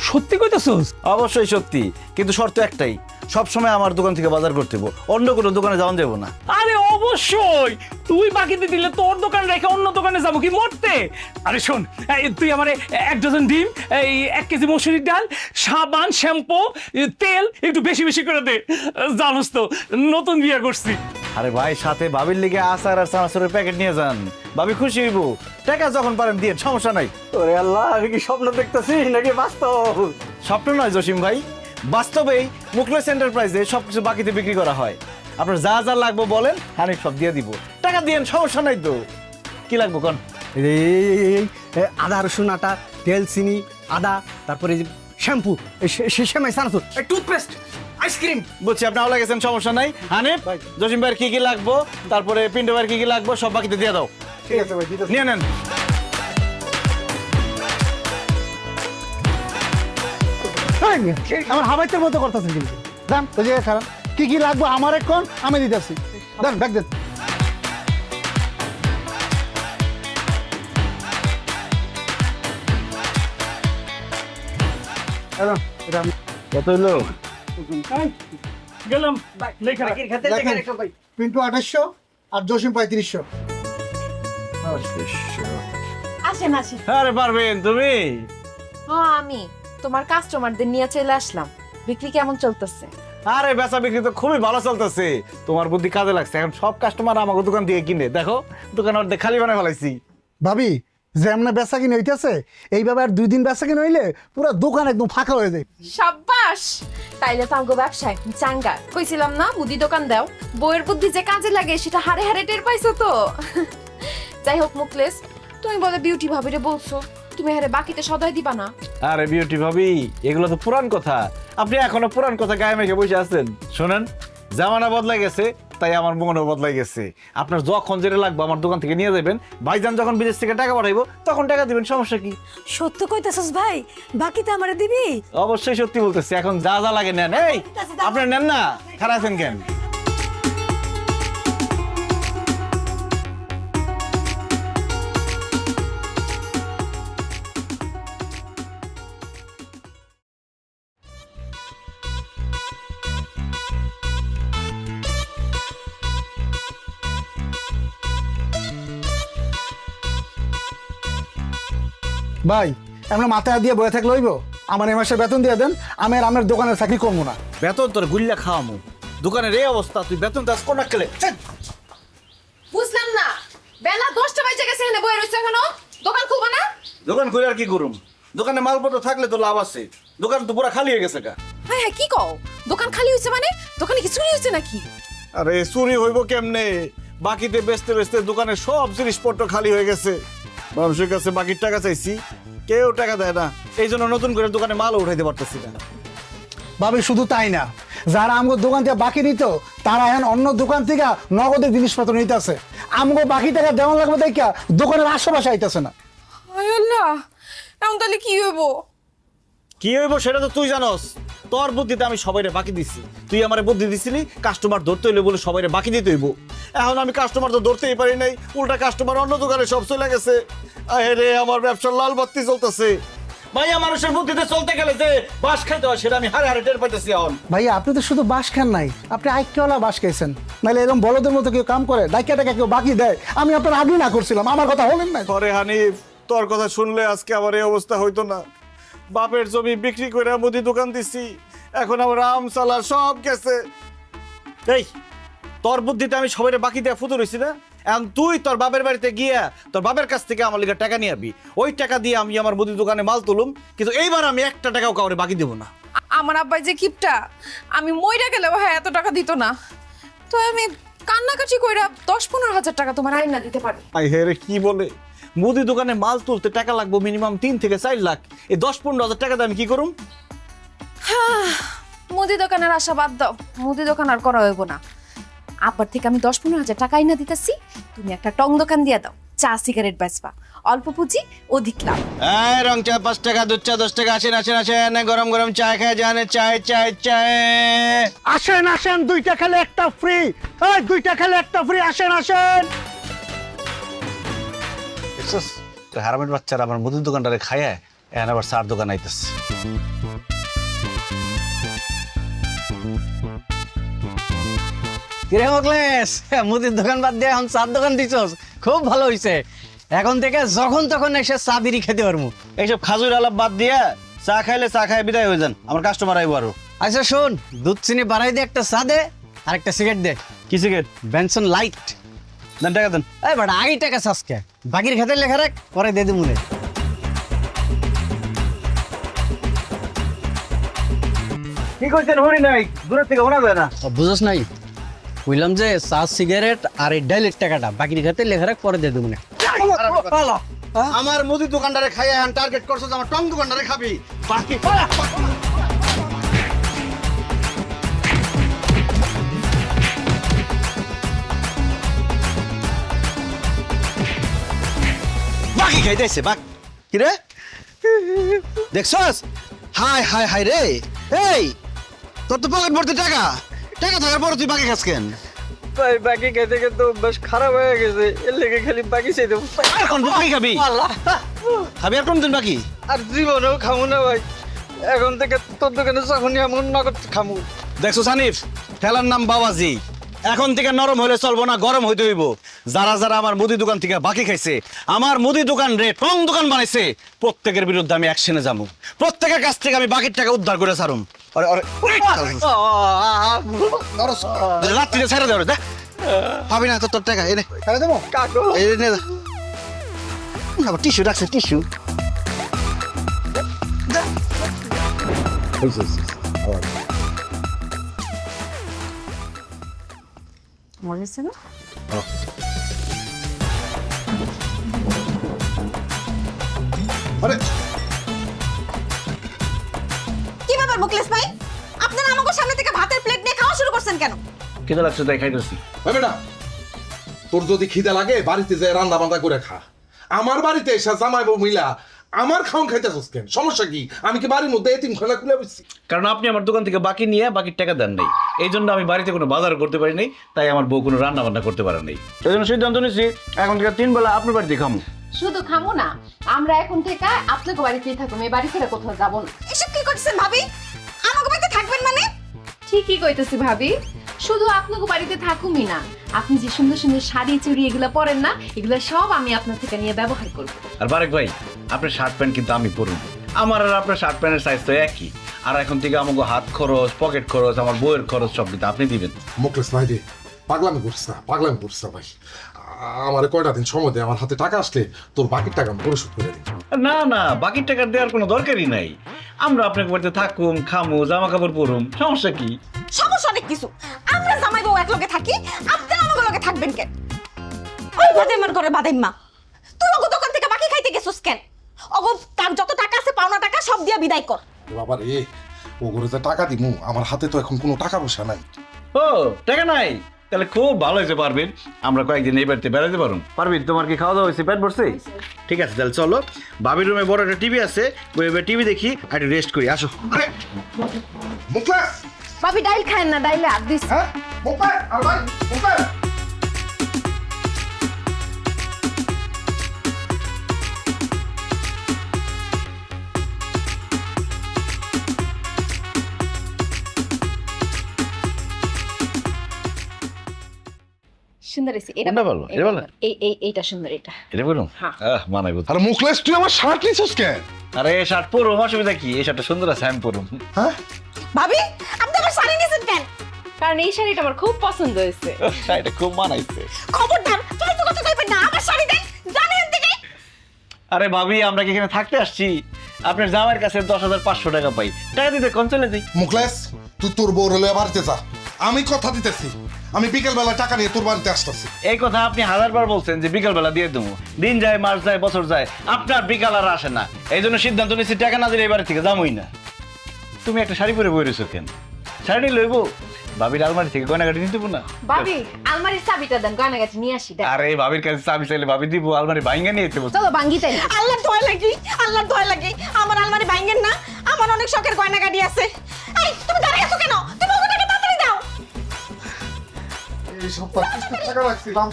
সত্যি কইতেছস? অবশ্যই সত্যি, কিন্তু শর্ত একটাই, সব সময় আমার দোকান থেকে বাজার করতে হবে, অন্য কোনো দোকানে যাওয়া যাবো না। আরে অবশ্যই, তুই বাকিতে দিলে তোর দোকান রেখে অন্য দোকানে যাবো কি মরতে? আরে শোন, তুই আমারে 1 ডজন ডিম, এই 1 কেজি মসুরির ডাল, সাবান, শ্যাম্পু, তেল একটু বেশি বেশি করে দে। জানোস তো নতুন বিয়ে করছি। আরে ভাই, সাথে ভাবির লিগে আচার আর চানাচুরের প্যাকেট নিয়ে যান, ভাবি খুশি হইব। টাকা যখন পারেন দিয়ে, সমস্যা নাই। ওরে আল্লাহ, আমি কি স্বপ্ন দেখতেছি নাকি বাস্তব? স্বপ্ন নয় জসিম ভাই, বাস্তবেই মুখলেস এন্টারপ্রাইজে সবকিছু বাকিতে বিক্রি করা হয়। আপনার যা যা লাগবে বলেন, হানিফ সব দিয়ে দিব। টাকা দিয়েন, সমস্যা নাই তো। কি লাগবে কোন? আদা রসুন আটা, তেল, চিনি, আদা, তারপরে শ্যাম্পু, শ্যামাই, সানাসুর, টুথপেস্ট, আইসক্রিম। বুঝছি, আপনি আওলা গেছেন, সমস্যা নাই। হানিফ, জসিম ভাইয়ের কি কি লাগবো, তারপরে পিন্টু ভাইয়ের কি কি লাগবো সব বাকিতে দিয়ে দাও। ঠিক আছে ভাই, নিয়ে নেন। আমার হাবাইতের মতো করতেছেন কিন্তু। দাম ওই জায়গায় খারাপ, কি কি লাগবে আমার এখন আমি দিতেছি। দেন ব্যাগ দেন। কত হইলো? গেলাম লেখা। পিন্টু 2800 আর জসিম 3500। আসেন আসেন। আরে পারবেন তুমি? হ্যাঁ, আমি তোমার কাস্টমারদের নিয়ে চলে আসলাম। বিক্রি কেমন চলতেছে? আরে বেচা বিক্রি তো খুবই ভালো চলতেছে, তোমার বুদ্ধি কাজে লাগছে। এখন সব কাস্টমার আমাকে দোকান থেকে কিনে, দেখো দোকান অর্ধেক খালি বানায় ফেলাইছি। ভাবি যেমন বেচা কিনে হইতেছে, এইভাবে আর 2 দিন বেচা কিনে হইলে পুরো দোকান একদম ফাঁকা হয়ে যায়। সাব্বাস, তাইলে তো আমগো ব্যবসায় চাঙ্গা। কইছিলাম না মুদি দোকান দাও, বইয়ের বুদ্ধি যে কাজে লাগে সেটা হারে হারে টের পাইছো তো। যাই হোক মুকলেস, তুমি বলে বিউটি ভাবিরে বলছো তুমি হারে বাকিতে সদাই দিবা না। আরে বিউটি ভাবি, এগুলো তো পুরান কথা, আপনি এখনো পুরান কথা গায়ে মেখে বসে আছেন। শোনেন, জামানা বদলাই গেছে, তাই আমার মনও বদলাই গেছে। আপনার যখন যেটা লাগবে আমার দোকান থেকে নিয়ে যাবেন। ভাইজান যখন বিদেশ থেকে টাকা পাঠাইবো তখন টাকা দিবেন, সমস্যা কি? সত্য কইতেছস ভাই, বাকিতে আমারে দিবি? অবশ্যই সত্যি বলতেছি, এখন যা যা লাগে নেন। এই আপনার নেন না, খারাপ আছেন কেন? ভাই আমরা মাথায় দিয়ে বয়ে থাকলে হইব? আমার এই মাসে বেতন দিয়ে দেন, আমি আর আমার দোকানের চাকরি করবো না। বেতন তোর গুল্লা খাওয়ামু, দোকানের এই অবস্থা, তুই বেতন দাস কোন খেলে? বুঝলাম না, বেলা 10টা বাজে গেছে, এখানে বইয়ে রইছো এখনো? দোকান খুলবা না? দোকান খুলে আর কি করুম? দোকানে মালপত্র থাকলে তো লাভ আছে, দোকান তো পুরো খালি হয়ে গেছে। হ্যাঁ হ্যাঁ, কি কও? দোকান খালি হইছে মানে? দোকানে কি চুরি হইছে নাকি? আরে চুরি হইব কেমনে? বাকিতে বেচতে বেচতে দোকানের সব জিনিসপত্র খালি হয়ে গেছে। মানুষের কাছে বাকির টাকা চাইছি, কেউ টাকা দেয় না, এই জন্য নতুন করে দোকানে মালও উঠাইতে পারতেছি না। ভাবি শুধু তাই না, যারা আমগো দোকান থেকে বাকি নিত তারা এখন অন্য দোকান থেকে নগদের জিনিসপত্র নিতেছে। আমগো বাকি টাকা দেওয়া লাগবে দেখা দোকানের আশেপাশে আইতেছে না। হায় আল্লাহ, এখন তাহলে কি হইব? কি হইব সেটা তো তুই জানোস। তোর বুদ্ধিতে আমি সবাইরে বাকি দিছি, তুই আমারে বুদ্ধি দিছিলি কাস্টমার ধরতে হইলে বলে সবাইরে বাকি দিতে হইব। এখন আমি কাস্টমার তো ধরতেই পারি নাই, উল্টা কাস্টমার অন্য দোকানে সব চলে গেছে। আরে আমার ব্যবসার লাল বাতি চলতেছে। ভাইয়া মানুষের বুদ্ধিতে চলতে গেলে যে বাস খাইতে হয় সেটা আমি হারে হারে টের পাইতেছি এখন। ভাইয়া আপনি তো শুধু বাস খান নাই, আপনি আইকিওয়ালা বাস খাইছেন। নাহলে এরকম বলদের মতো কেউ কাম করে ডাইকা টাকা কেউ বাকি দেয়? আমি আপনার আগে না করছিলাম, আমার কথা হলেন না। আরে হানিফ, তোর কথা শুনলে আজকে আমার এই অবস্থা হইতো না। বাপের জমি বিক্রি করে মুদি দোকান দিছি, এখন আমার আম চালা সব গেছে। এই তোর বুদ্ধিতে আমি সবাই বাকি দেয়া ফুতুর হইছি না? এখন তুই তোর বাপের বাড়িতে গিয়া তোর বাপের কাছ থেকে আমার লিগে টাকা নিয়ে আবি, ওই টাকা দিয়ে আমি আমার মুদি দোকানে মাল তুলুম, কিন্তু এইবার আমি একটা টাকাও কাউরে বাকি দেবো না। আমার আব্বাই যে কিপটা, আমি মইরা গেলেও হ্যাঁ এত টাকা দিত না। তো আমি কান্নাকাটি কইরা 10-15 হাজার টাকা তোমার আইনা দিতে পারি। আই হে রে, কি বলে মুদি দোকানে মাল তুলতে টাকা লাগবে মিনিমাম 3 থেকে 4 লাখ। এই 10-15 হাজার টাকা দিয়ে আমি কি করুম? মুদি দোকানের আশা বাদ দাও, মুদি দোকান আর করা হইব না। আব্বার থেকে আমি 10-15 হাজার টাকা আইনা দিতেছি, তুমি একটা টং দোকান দিয়ে দাও, চা সিগারেট বেচবা, অল্প পুঁজি অধিক লাভ। এই রং চা 5 টাকা, দুধ চা 10 টাকা। আসেন আসেন আসেন, গরম গরম চা খেয়ে যান। চায় চায় চায়। আসেন আসেন, 2টা খেলে একটা ফ্রি। এই 2টা খেলে একটা ফ্রি, আসেন আসেন। দেখছস তো হারামের বাচ্চারা আমার মুদির দোকানটারে খায়, এখন আবার চার দোকান আইতেছে। কিরে মোকলেশ, মুদির দোকান বাদ দিয়ে এখন চার দোকান দিছস, খুব ভালো হইছে। এখন থেকে যখন তখন এসে চা বিড়ি খেতে পারবো। এইসব খাজুর আলাপ বাদ দিয়া চা খাইলে চা খাই বিদায় হয়ে যান, আমার কাস্টমার আইবো আরো। আচ্ছা শোন, দুধ চিনি বাড়াই দিয়ে একটা চা দে আর একটা সিগারেট দে। কি সিগারেট? Benson light. দেন টাকা দেন। এই বাড়া আগে টাকা চাষকে, বাকির খাতে লেখা রাখ, পরে দে দিমুনে। কি কইছেন হরি নাই, দূরের থেকে শোনা যায় না। বুঝছ নাই, কইলাম যে চা সিগারেট আর এই ডাইলের টাকাটা বাকির খাতে লেখা রাখ, পরে দে দিমুনে। আমার মুদি দোকানটারে খাইয়া এখন টার্গেট করছস, আমার টং দোকানটারে খাবি। বাকি বাকি খাইতেছে বাক। কি রে দেখছস? হাই হাই হাই রে, এই তোর তো পকেট ভর্তি টাকা, টাকা থাকার পর তুই বাকি খাস কেন? ভাই বাকি খেতে খেতে বেশ খারাপ হয়ে গেছে, এর লেগে খালি বাকি চাই দেবো। আর কোন বাকি খাবি? খাবি আর কোন দিন বাকি? আর জীবনেও খামু না ভাই, এখন থেকে তোর দোকানে যখনই এমন নগদ খামু। দেখছো সানিফ, খেলার নাম বাবাজি। এখন থেকে নরম হলে চলবো না, গরম হইতে হইব। যারা যারা আমার মুদি দোকান থেকে বাকি খাইছে, আমার মুদি দোকান রে টং দোকান বানাইছে, প্রত্যেকের বিরুদ্ধে আমি অ্যাকশনে যাবো। প্রত্যেকের কাছ থেকে আমি বাকির টাকা উদ্ধার করে ছাড়ুম। রাত্রিরে ছেড়ে দেওয়া পাবি না তোর টাকা, এনে ছেড়ে দেবো টিস্যু রাখছে, টিস্যু। মরেছে না? আরে কি ব্যাপার মুকলেশ ভাই, আপনারা আমাকে সামনে থেকে ভাতের প্লেট নিয়ে খাওয়া শুরু করছেন কেন? কেটে লাগছে তাই খাইতেছি। ভাই বেটা, তোর যদি খিদে লাগে বাড়িতে যায় রান্না বান্না করে খা। আমার বাড়িতে এসে জামাই বউ মিলা আমার খাওন খাইতেছস কেন? সমস্যা কি? আমি কি বাড়ির মধ্যে এতিমখানা খুলে বসছি? কারণ আপনি আমার দোকান থেকে বাকি নিয়ে বাকির টাকা দেন নাই, এই জন্য আমি বাড়িতে কোনো বাজার করতে পারি নাই, তাই আমার বউ কোনো রান্না বান্না করতে পারে নাই। এই জন্য সিদ্ধান্ত নিয়েছি এখন থেকে 3 বেলা আপনার বাড়িতে খামু। শুধু খামো না, আমরা এখন থেকে আপনাকে বাড়িতেই থাকবো, এই বাড়ি ছেড়ে কোথাও যাবো না। এসব কি করছেন ভাবি? আমাকে বাড়িতে থাকবেন মানে? ঠিকই কইতেছি ভাবি, শুধু আপনাকে বাড়িতে থাকুমি না, আপনি যে সুন্দর সুন্দর শাড়ি চুড়ি এগুলো পরেন না, এগুলো সব আমি আপনার থেকে নিয়ে ব্যবহার করব। আর বারেক ভাই, আপনার শার্ট প্যান্ট কিন্তু আমি পরব, আমার আর আপনার শার্ট প্যান্টের সাইজ তো একই। আর এখন থেকে আমাকে হাত খরচ, পকেট খরচ, আমার বইয়ের খরচ সব কিন্তু আপনি দিবেন। মুকলেশ ভাই রে, পাগলামি করছিস না, পাগলামি করছিস না ভাই। আমার কয়টা দিন সময় দে, আমার হাতে টাকা আসলে তোর বাকির টাকা আমি পরিশোধ করে দিই। না না, বাকির টাকা দেওয়ার কোনো দরকারই নাই। আমরা আপনাকে বাড়িতে থাকুম, খামু, জামা কাপড় পরুম, সমস্যা কি? সমস্যা অনেক কিছু। আমরা জামাই বউ এক লগে থাকি, আপনারা আমাকে লগে থাকবেন কেন? ওই বাদাইমার ঘরে বাদাইমা, তুই ওগো দোকান থেকে বাকি খাইতে গেছস কেন? ওগো তার যত টাকা আছে পাওনা টাকা সব দিয়া বিদায় কর। বাবা রে, ও করে যে টাকা দিমু আমার হাতে তো এখন কোনো টাকা পয়সা নাই। ও টাকা নাই, তাহলে খুব ভালো হয়েছে পারবেন, আমরা কয়েকদিন এই বাড়িতে বেড়াতে পারুন। পারবেন, তোমার কি খাওয়া দাওয়া হয়েছে, পেট ভরছে? ঠিক আছে তাহলে চলো, ভাবির রুমে বড় একটা টিভি আছে, ওই টিভি দেখি আর একটু রেস্ট করি, আসো। আরে মুখলেস, ভাবি ডাইল খায় না, ডাইলে হাত দিস। হ্যাঁ মুখলেস, আর ভাই মুখলেস। সুন্দর হয়েছে এটা। কোনটা ভালো? এটা ভালো? এইটা সুন্দর, এটা এটা বলুন, হ্যাঁ। মানাইব। আরে মুখলেস, তুই আমার শার্ট নিছিস কেন? আরে শার্ট পরো, অসুবিধা কি? এই শার্টটা সুন্দর আছে, আমি পরুম। হ্যাঁ ভাবি আপনি আমার শাড়ি নিয়েছেন কেন? কারণ এই শাড়িটা আমার খুব পছন্দ হয়েছে। শাড়িটা খুব মানাইছে। খবরদার ফালতু কথা কইবেন না, আমার শাড়ি দেন, জানেন থেকে। আরে ভাবি, আমরা কি এখানে থাকতে আসছি? আপনার জামাইয়ের কাছে 10,500 টাকা পাই, টাকা দিতে কোন চলে যাই। মুখলেস, তুই তোর বউ রেলে বাড়িতে যা, আমি কথা দিতেছি আমি বিকেল বেলা টাকা নিয়ে তোর বাড়িতে আসতেছি। এই কথা আপনি 1000বার বলছেন যে বিকাল বেলা দিয়ে দেবো, দিন যায়, মাস যায়, বছর যায়, আপনার বিকাল আর আসে না। এই জন্য সিদ্ধান্ত নিচ্ছি টাকা না দিলে এই বাড়ি থেকে যাবোই না। তুমি একটা শাড়ি পরে বই রয়েছো কেন? শাড়ি নিয়ে লইবো, ভাবির আলমারি থেকে গয়নাগাটি নিতে না। ভাবি আলমারির চাবিটা দেন, গয়নাগাটি নিয়ে আসি। আরে ভাবির কাছে চাবি চাইলে ভাবি দিব, আলমারি ভাঙ্গা নিয়ে যেতে বলছে। চলো ভাঙ্গি তাই। আল্লাহর দয়া লাগি, আল্লাহর দয়া লাগি, আমার আলমারি ভাঙেন না, আমার অনেক শখের গয়না গাড়ি আছে। এই তুমি দাঁড়িয়ে আছো কেন? তুমি ওকে টাকা তাড়াতাড়ি দাও। এই সপ্তাহ টাকা রাখছিলাম,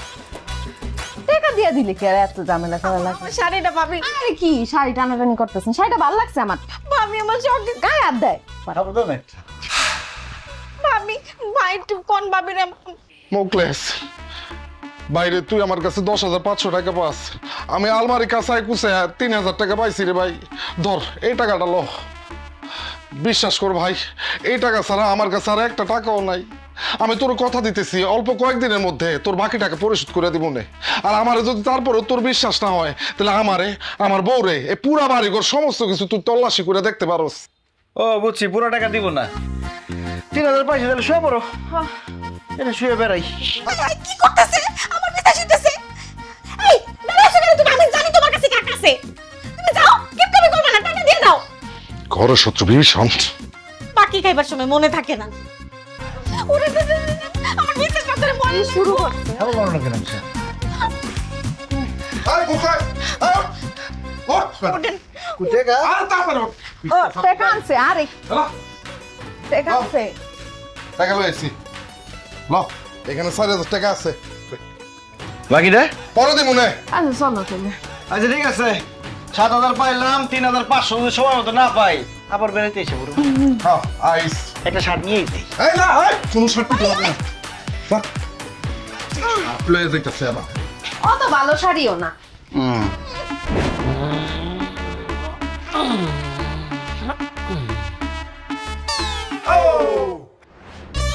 টাকা দিয়ে দিলে কি আর এত ঝামেলা করা লাগে? আমার শাড়িটা ভাবি। আরে কি শাড়ি টানাটানি করতেছেন? শাড়িটা ভালো লাগছে আমার। ভাবি আমার শখের গায়ে হাত দেয়। ভাবি, ভাই একটু কোন ভাবি রে। মুখলেস বাইরে তুই আমার কাছে 10,500 টাকা পাস, আমি আলমারি কাছায় কুছে 3,000 টাকা পাইছি রে ভাই। ধর এই টাকাটা লো, বিশ্বাস কর ভাই, এই টাকা ছাড়া আমার কাছে আর একটা টাকাও নাই। আমি তোর কথা দিতেছি অল্প কয়েকদিনের মধ্যে তোর বাকি টাকা পরিশোধ করে দিব নে। আর আমারে যদি তারপরে তোর বিশ্বাস না হয় তাহলে আমারে, আমার বউরে, এই পুরা বাড়িঘর সমস্ত কিছু তুই তল্লাশি করে দেখতে পারোস। ও বুঝছি, পুরো টাকা দিব না, 3,000 পয়সা তাহলে শুয়ে পড়ো, এটা শুয়ে বেড়াই। কি করতেছে? আমার পিতা শুইতেছে। এই দাঁড়িয়ে আছো কেন তুমি? আমি জানি তোমার কাছে টাকা আছে, তুমি যাও, কিপটামি করবে না, টাকা দিয়ে দাও। ঘরের শত্রু ভীষণ, বাকি খাইবার সময় মনে থাকে না। ওরে আমার বিশ্বাস করতে মনে শুরু করছে। এমন করো না কেন? আরে মুখলেস, আয় ওঠ, কুটেগা আর তারপরে ওঠ। ও টাকা আনছে, আরে টাকা আনছে। টাকা লইছি ল, এখানে 4,000 টাকা আছে, বাকিটা পরে দিব নে। আচ্ছা চলো তাহলে। আচ্ছা ঠিক আছে, 7,000 পাইলাম, 3,500 যদি সময় মতো না পাই আবার বেড়াইতে এসে পড়বো। হ্যাঁ আইস, একটা শার্ট নিয়েই যাই। এই না এই কোন শর্ত তো না স্যার, আপলে যাইতাছে আবার। অত ভালো শাড়িও না।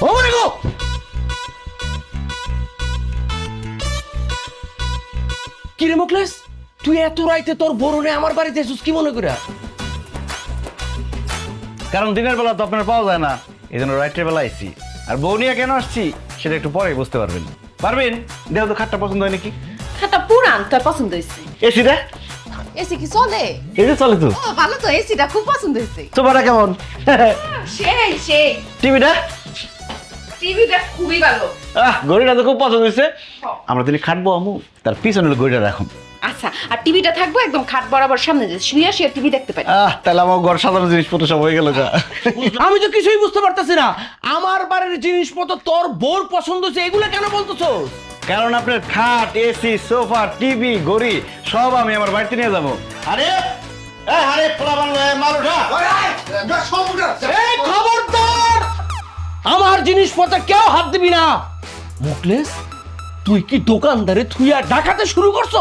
ও মনে গো, কি রে মুখলেস, তুই এত রাইতে তোর বরুণে আমার বাড়িতে এসেছিস কি মনে করে? কারণ দিনের বেলা তো আপনার পাওয়া যায় না, এই জন্য রাত্রের বেলা আইসি। আর বউ নিয়ে কেন আসছি সেটা একটু পরে বুঝতে পারবেন। পারবেন, দেহ তো খাটটা পছন্দ হয় নাকি? খাতা পুরান, তোর পছন্দ হয়েছে? এসিটা এসি কি চলে? এই যে চলে তো। ও ভালো তো, এসিটা খুব পছন্দ হয়েছে। সোফাটা কেমন? সেই সেই। টিভিটা টিভিটা খুবই ভালো। ঘড়িটা তো খুব পছন্দ হয়েছে। আমরা তিনি খাটবো আমু, তার পিছনে ঘড়িটা রাখুন। আচ্ছা, আর টিভিটা থাকবো একদম খাট বরাবর সামনে, যে শুয়ে শুয়ে টিভি দেখতে পারি। তাহলে আমার ঘর সাজানো জিনিসপত্র সব হয়ে গেল। আমি তো কিছুই বুঝতে পারতেছি না, আমার বাড়ির জিনিসপত্র তোর বোর পছন্দ হচ্ছে, এগুলো কেন বলতেছো? কারণ আপনার খাট, এসি, সোফা, টিভি, ঘড়ি সব আমি আমার বাড়িতে নিয়ে যাবো। আরে আরে পোলাপান মাল উঠা। এই খবরদার, আমার জিনিসপত্রে কেউ হাত দিবি না। মুখলেস, তুই কি দোকানদারে থুইয়া ডাকাতে শুরু করছো?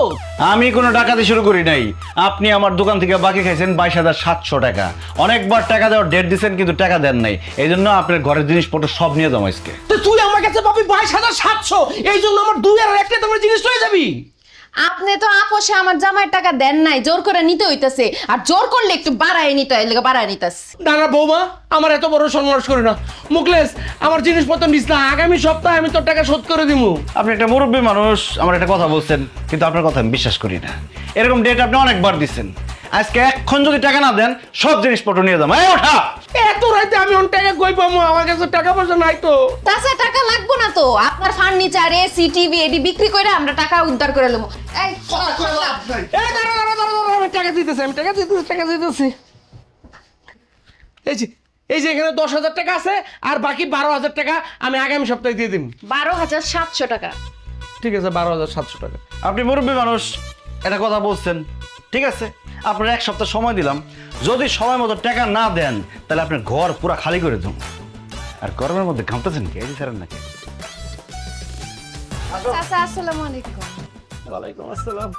আমি কোনো ডাকাতি শুরু করি নাই। আপনি আমার দোকান থেকে বাকি খাইছেন 22,700 টাকা। অনেকবার টাকা দেওয়ার ডেট দিচ্ছেন কিন্তু টাকা দেন নাই, এই জন্য আপনার ঘরের জিনিসপত্র সব নিয়ে যাবো আজকে। তো তুই আমার কাছে পাবি 22,700, এই জন্য আমার 2 আর 1 তোমার জিনিস লয়ে যাবি? আপনি তো আপোষে আমার জামাইয়ের টাকা দেন নাই, জোর করে নিতে হইতাছে। আর জোর করলে একটু বাড়ায় নিতে হয়, এলাকা বাড়ায় নিতাছে। না না বৌমা, আমার এত বড় সন্ন্যাস করে না। মুখলেস, আমার জিনিসপত্র নিস না, আগামী সপ্তাহে আমি তোর টাকা শোধ করে দিব। আপনি একটা মুরব্বী মানুষ, আমার একটা কথা বলছেন, কিন্তু আপনার কথা আমি বিশ্বাস করি না। এরকম ডেট আপনি অনেকবার দিচ্ছেন, আজকে এক্ষণ যদি টাকা না দেন সব জিনিসপত্র নিয়ে যাবো। এই ওঠা! এত রাতে আমি অন টাকা কই পাবো? আমার কাছে টাকা পয়সা নাই তো। তাছাড়া টাকা লাগবো না তো, আপনার ফার্নিচার এসি টিভি এডি বিক্রি করে আমরা টাকা উদ্ধার করে নেবো। এই এই দাঁড়া, আমি টাকা দিতেছি, টাকা দিতেছি। এই যে এখানে 10,000 টাকা আছে, আর বাকি 12,000 টাকা আমি আগামী সপ্তাহে দিয়ে দিন। 12,700 টাকা। ঠিক আছে, 12,700 টাকা। আপনি মুরব্বী মানুষ, এটা কথা বলছেন, ঠিক আছে, আপনার 1 সপ্তাহ সময় দিলাম। যদি সময় মতো টাকা না দেন তাহলে আপনার ঘর পুরো খালি করে দেবো। আর গরমের মধ্যে ঘামতেছেন কি? এই ছাড়েন নাকি? চাচা আসসালামু আলাইকুম। ওয়ালাইকুম আসসালাম।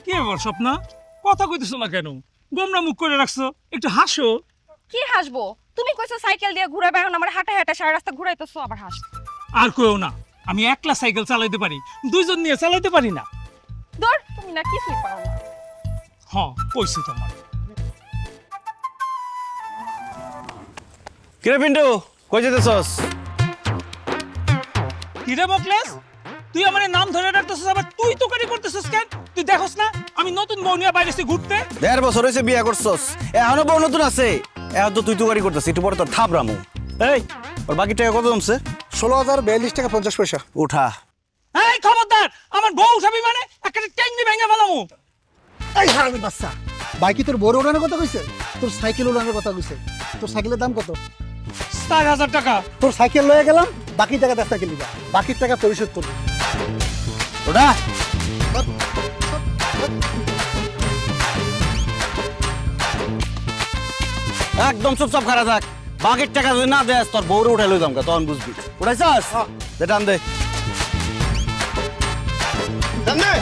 কি ব্যাপার স্বপ্না, কথা কইতেছো না কেন? গোমরা মুখ করে রাখছো, একটু হাসো। কি হাসবো? তুমি কইছো সাইকেল দিয়ে ঘুরে বেড়াও, আমার হাঁটা হাঁটা সারা রাস্তা ঘুরাইতেছো, আবার হাস। আর কইও না, আমি একলা সাইকেল চালাইতে পারি, দুইজন নিয়ে চালাইতে পারি না। ধর, তুমি না কিছুই পারো না। হ্যাঁ, কইছি তোমার। কিরে পিন্টু, কই যেতেছস? কিরে মোকলেস, তুই আমার নাম ধরে রাখতেছিস, আবার তুই তোকারি করতেছিস কেন? তুই দেখোস না আমি নতুন বউ নিয়ে বাইরে ঘুরতে? 1.5 বছর হয়েছে বিয়ে করছস, এখনো বউ নতুন আছে? এখন তো তুই তুকারি করতেছিস, একটু পরে তোর থাপড়ামু। এই, ওর বাকি টাকা কত জমছে? 16,042 টাকা 50 পয়সা। উঠা। এই খবরদার, আমার বউ উঠাবি মানে একটা টেঙ্গি ভেঙে ফেলামু। এই হারামির বাচ্চা, বাইকে তোর বড় উড়ানোর কথা কইছে, তোর সাইকেল উড়ানোর কথা কইছে। তোর সাইকেলের দাম কত? 7,000 টাকা। তোর সাইকেল লয়ে গেলাম, বাকি টাকা 10 টাকা নিবা, বাকির টাকা পরিশোধ করবি। ওটা একদম চুপচাপ খারা থাক। বাকির টাকা যদি না দেস তোর বউরে উঠাই লই যামকা, তখন বুঝবি। উঠাইছাস? দে টান দে। টান দে।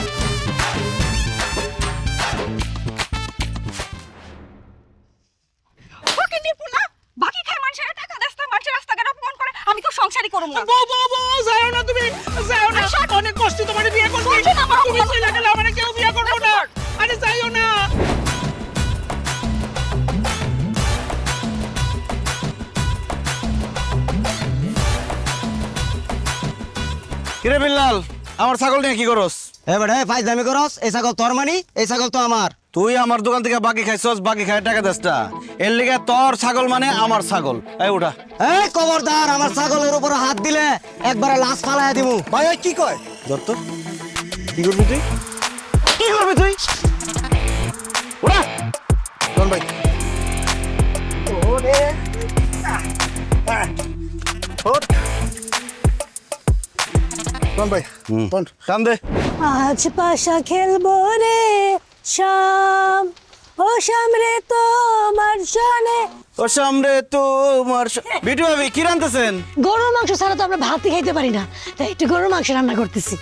ওকে নিপুলা, বাকি খায় মানুষের টাকা দেস্তা, মানুষের রাস্তাঘাটে অপমান করে, আমি তো সংসারই করব না। বউ বউ বউ, যাও না তুমি, যাও না। অনেক কষ্ট তোমার বিয়ে করতে, তুমি চলে গেলে আমার কেউ বিয়ে করবো না। আরে যাইও না। কিরে বিল্লাল, আমার ছাগল নিয়ে কি করস? এবারে ফাইজলামি করস, এই ছাগল তোর মানি, এই ছাগল তো আমার। তুই আমার দোকান থেকে বাকি খাইছস, বাকি খাই টাকা দেস না। এর লিগে তোর ছাগল মানে আমার ছাগল। এই উঠা। এই খবরদার, আমার ছাগলের উপর হাত দিলে একবারে লাশ ফালাইয়া দিমু। ভাই ওই কি কয়? দত্ত, কি করবি তুই? কি করবি তুই? উঠা। কোন ভাই? ওরে কোন ভাই? কোন? টান দে। আজ পাশা খেলবো রে শাম, ও শাম রে তোমার জানে। ও সামনে তোমার বিটু ভাবি কি রান্তেছেন? গরুর মাংস ছাড়া তো আমরা ভাতই খাইতে পারি না, তাই একটু গরুর মাংস রান্না করতেছি।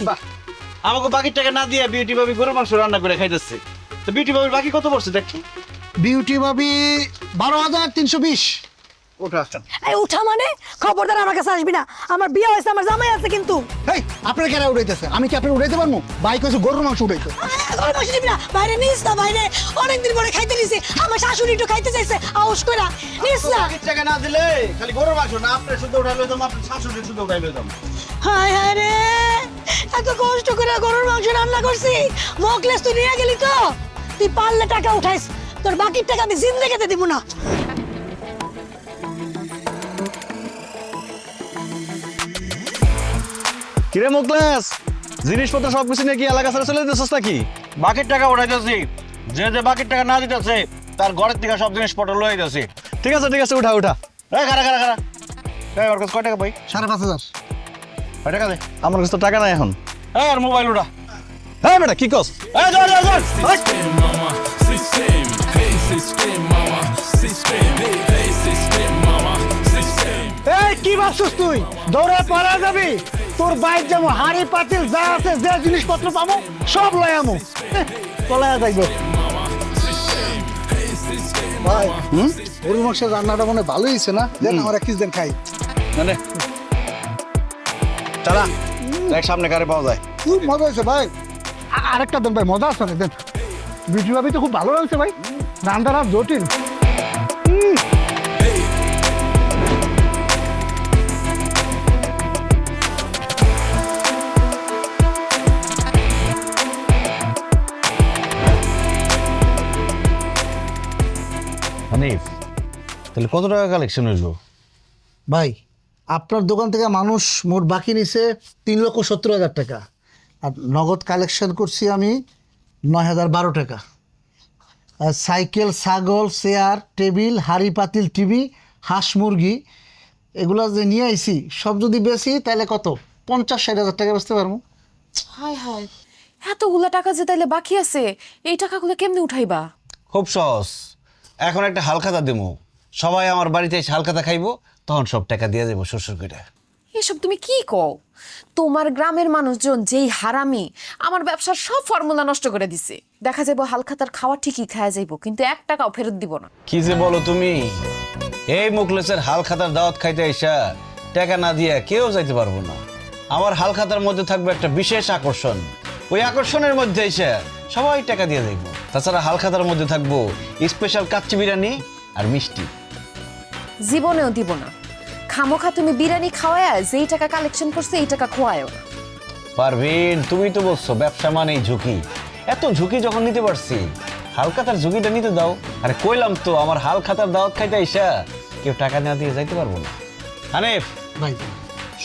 আমাকে বাকি টাকা না দিয়ে বিউটি ভাবি গরুর মাংস রান্না করে খাইতেছে। তো বিউটি ভাবির বাকি কত পড়ছে দেখছি? বিউটি ভাবি 12,320। ওঠা। এই উঠা মানে? খবরদার আমার কাছে আসবি না, আমার বিয়ে হয়েছে, আমার জামাই আছে কিন্তু। এই আপনার কেন উড়াইতেছে? আমি কি আপনার উড়াইতে পারবো? বাইক হয়েছে গরুর মাংস উড়াইতে। গরুর মাংস নিবি না, বাইরে নিস না, বাইরে অনেকদিন পরে খাইতে নিছি, আমার শাশুড়ি একটু খাইতে চাইছে, আউস কইরা নিস না। বাকি টাকা না দিলে খালি গরুর মাংস না, আপনি শুধু উঠাই লইতাম, আপনি শাশুড়ি শুধু উঠাই লইতাম। হায় হায় রে, এত কষ্ট করে গরুর মাংস রান্না করছি, মোকলেস তুই নিয়ে গেলি তো? তুই পারলে টাকা উঠাইস, তোর বাকির টাকা আমি জিন্দেগিতে দিব না। কিরে মুকলেস, জিনিসপত্র সবকিছু নিয়ে কি এলাকা ছেড়ে চলে যেতেছস নাকি? বাকির টাকা উঠাইতেছি, যে যে বাকির টাকা না দিতেছে তার ঘরের থেকে সব জিনিসপত্র লয়ে যাচ্ছে। ঠিক আছে ঠিক আছে, উঠা উঠা। এই খারা খারা খারা, এই ওর কাছে কয় টাকা পাই? 5,500। কয় টাকা দে? আমার কাছে তো টাকা নাই এখন। এই আর মোবাইল উঠা। এই বেটা কি কস? এই যা যা যা। এই কি ভাবছিস তুই? দৌড়ে পালা যাবি? তোর বাইক যেমন হাড়ি পাতিল যা আছে, যে জিনিসপত্র পাবো সব লয় আমো, পলায়া যাইব। ভাই গরুর মাংসের রান্নাটা মনে ভালোই হয়েছে না? দেন আমার 1 দিন খাই। মানে চালা দেখ সামনে কারে পাওয়া যায়। খুব মজা হয়েছে ভাই। আরেকটা দেন ভাই, মজা আছে না? দেন। বিউটি ভাবি তো খুব ভালো লাগছে ভাই, রান্নার হাত জটিল। হানিফ, তাহলে কত টাকা কালেকশন হইলো? ভাই আপনার দোকান থেকে মানুষ মোট বাকি নিছে 3,70,000 টাকা, আর নগদ কালেকশন করছি আমি 9,012 টাকা। আর সাইকেল, ছাগল, চেয়ার, টেবিল, হাড়ি পাতিল, টিভি, হাঁস মুরগি এগুলা যে নিয়ে আইছি সব যদি বেশি তাহলে কত 50-60,000 টাকা বেচতে পারবো। হায় হায়, এতগুলা টাকা যে তাইলে বাকি আছে, এই টাকাগুলো কেমনে উঠাইবা? খুব সহজ, এখন একটা হালখাতা দেবো, সবাই আমার বাড়িতে এসে হালখাতা খাইবো, তখন সব টাকা দিয়ে দেবো শ্বশুর করে। এসব তুমি কি কও? তোমার গ্রামের মানুষজন যেই হারামি, আমার ব্যবসার সব ফর্মুলা নষ্ট করে দিছে। দেখা যাবো হালখাতার খাওয়া ঠিকই খাওয়া যাইবো, কিন্তু 1 টাকাও ফেরত দিব না। কি যে বলো তুমি, এই মুখলেসের হালখাতার দাওয়াত খাইতে আইসা টাকা না দিয়া কেউ যাইতে পারবো না। আমার হালখাতার মধ্যে থাকবে একটা বিশেষ আকর্ষণ, ওই আকর্ষণের মধ্যে এসে সবাই টাকা দিয়ে দেখবো। তাছাড়া হালখাতার মধ্যে থাকবো স্পেশাল কাচ্চি বিরিয়ানি আর মিষ্টি। জীবনেও দিব না। খামোখা তুমি বিরিয়ানি খাওয়ায় যেই টাকা কালেকশন করছে এই টাকা খোয়ায়ও না। পারভিন, তুমি তো বলছো ব্যবসা মানেই ঝুঁকি, এত ঝুঁকি যখন নিতে পারছি হালখাতার ঝুঁকিটা নিতে দাও। আরে কইলাম তো, আমার হালখাতার দাওয়াত খাইতে আইসা কেউ টাকা না দিয়ে যাইতে পারবো না। হানিফ ভাই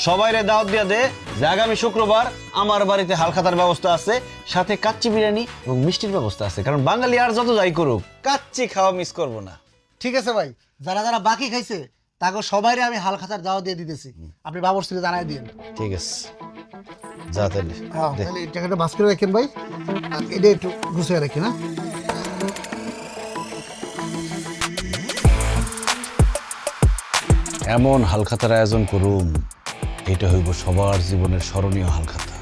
সবাইরে দাওয়াত দিয়া দে যে আগামী শুক্রবার আমার বাড়িতে হালখাতার ব্যবস্থা আছে, সাথে কাচ্চি বিরিয়ানি এবং মিষ্টির ব্যবস্থা আছে, কারণ বাঙালি আর যত যাই করুক কাচ্চি খাওয়া মিস করবো না। ঠিক আছে ভাই, যারা যারা বাকি খাইছে তাকে সবাইরে আমি হালখাতার দাওয়া দিয়ে দিতেছি, আপনি বাবরসিকে জানাই দিন। ঠিক আছে, যা তাহলে। হ্যাঁ তাহলে এই টাকাটা বাস করে রাখেন ভাই, আর এটা একটু গুছিয়ে রাখেন। হ্যাঁ এমন হালখাতার আয়োজন করুম, এটা হইব সবার জীবনের স্মরণীয় হালখাতা।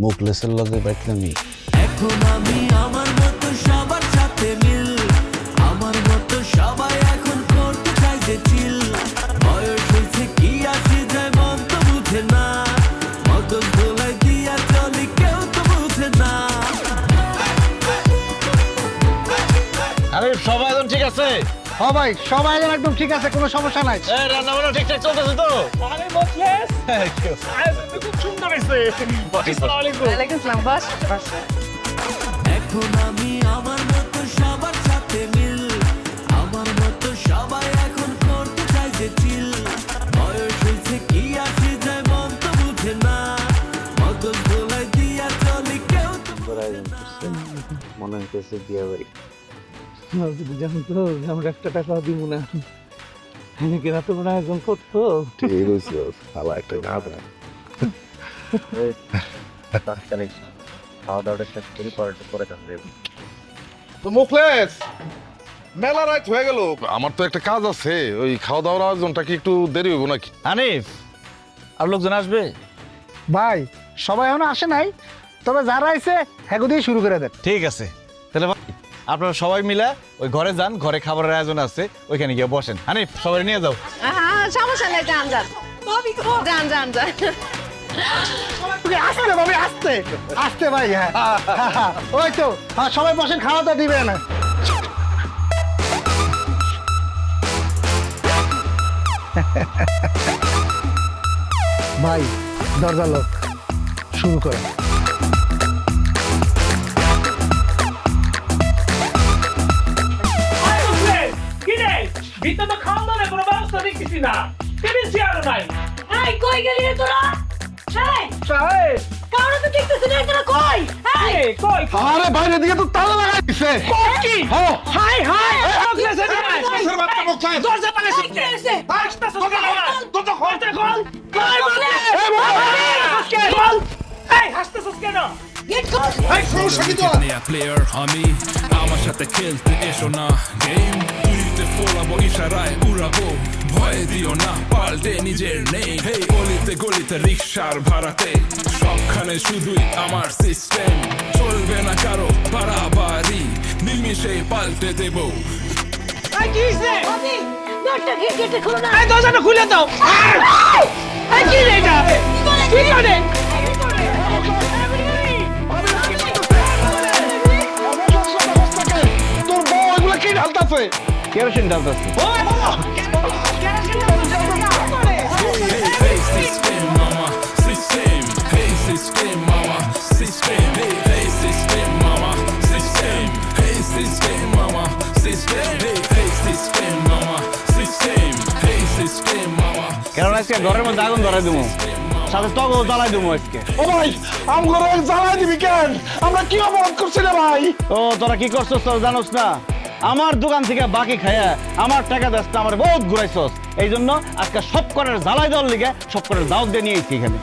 মুখলেসের লগে বাইটলামি। এখন আমি আমার মতো সবার সাথে মিল, আমার মতো সবাই এখন করতে চাই যে চিল। বয়স হয়েছে কি আসে যায় মন তো বুঝে না, মগজ দোলাই দিয়া চলি কেউ তো বুঝে না। আরে সবাই একদম ঠিক আছে? হ্যাঁ ভাই সবাই একদম ঠিক আছে, কোনো সমস্যা নাই। রান্না বান্না ঠিকঠাক চলতেছে তো? আরে মোখলেস, আয়োজনটা খুব সুন্দর হয়েছে। আসসালামু আলাইকুম। ওয়ালাইকুম আসসালাম, বস। এখন আমি আমার মতো সবার সাথে মিল, আমার মতো সবাই এখন করতে চাই যে চিল। বয়স হয়েছে কি আসে যায় মন তো বুঝে না, মগজ দোলাই দিয়া চলি কেউ তো মনে হইতেছে বিয়ে বাড়ি। জানো তো আমরা 1 টাকাও দিব না, কেনা তো মনে আয়োজন করতো। ঠিক হয়েছে, ভালো একটা গাধা। খাওয়া দাওয়াটা শেষ করি, পরে যাবে। তো মুখলেস, মেলা রাত হয়ে গেল, আমার তো একটা কাজ আছে, ওই খাওয়া দাওয়ার আয়োজনটা কি একটু দেরি হইব নাকি? হানিফ, আর লোকজন আসবে? ভাই সবাই এখনো আসে নাই, তবে যারা আইছে হ্যাগো দিয়ে শুরু করে দেন। ঠিক আছে, তাহলে আপনারা সবাই মিলে ওই ঘরে যান, ঘরে খাবারের আয়োজন আছে, ওইখানে গিয়ে বসেন। হানিফ সবাই নিয়ে যাও। সমস্যা নেই, যান যান যান যান যান। আসতে ভাবি, আসতে আসতে ভাই। হ্যাঁ ওই তো, হ্যাঁ সবাই বসেন, খাওয়া দাওয়া দিবেন। ভাই দরজা লোক, শুরু করেন। কি রে, ভিতরে তো খাওয়া দাওয়ার কোনো ব্যবস্থা দেখতেছি না, টেবিল চেয়ারও নাই। এই কই গেলি রে তোরা? এই সাহেব, কারো তো দেখতেছ না, তোরা কই? এই কই আরে বাইরে দিকে তো তালা লাগাই দিছে। কি? হাই হাই, মোখলেস এদিকে আয়। দরজা পালে এই কে এসে? আসতেছে কেন? দরজা খোল, খোল। কই বলে? খোল। এই হাসতেছিস কেন? গেট খোল। nya player আমি আমার সাথে খেলতে এসো না গেম তুইতে ফোলাবো ইশারায় উড়াবো ভয় দিও না পাল্টে নিজের নেই হেই গলিতে গলিতে রিকশার ভাড়াতে সবখানে শুধুই আমার সিস্টেম চলবে না কারো বাড়াবাড়ি নিমিষে পাল্টে দেবো এই কি হইছে? ভাবি দরজা গেটে খোলো না। এই দরজাটা খুলে দাও। এই কি রে এটা? কি করে? তোর বউ এগুলো কি ঢালতাছে? Kerosene ঢালতেছে। Hey system mama system hey system mama system hey system mama system hey system mama system কারণ আজকে ঘরের মধ্যে আগুন ধরাই দেবো, সাথে তগও জ্বালাই দেবো আজকে। ও ভাই আমগুলো জ্বালাই দিবি কেন? আমরা কি অপরাধ করছি রে ভাই? ও তোরা কি করছস তোরা জানোস না? আমার দোকান থেকে বাকি খায়া আমার টাকা দাস আমার বহুত ঘুরাইছস, এই জন্য আজকে সব করার জ্বালাই দেওয়ার লিগে সব করার দাওয়াত দিয়ে নিয়েছি এখানে।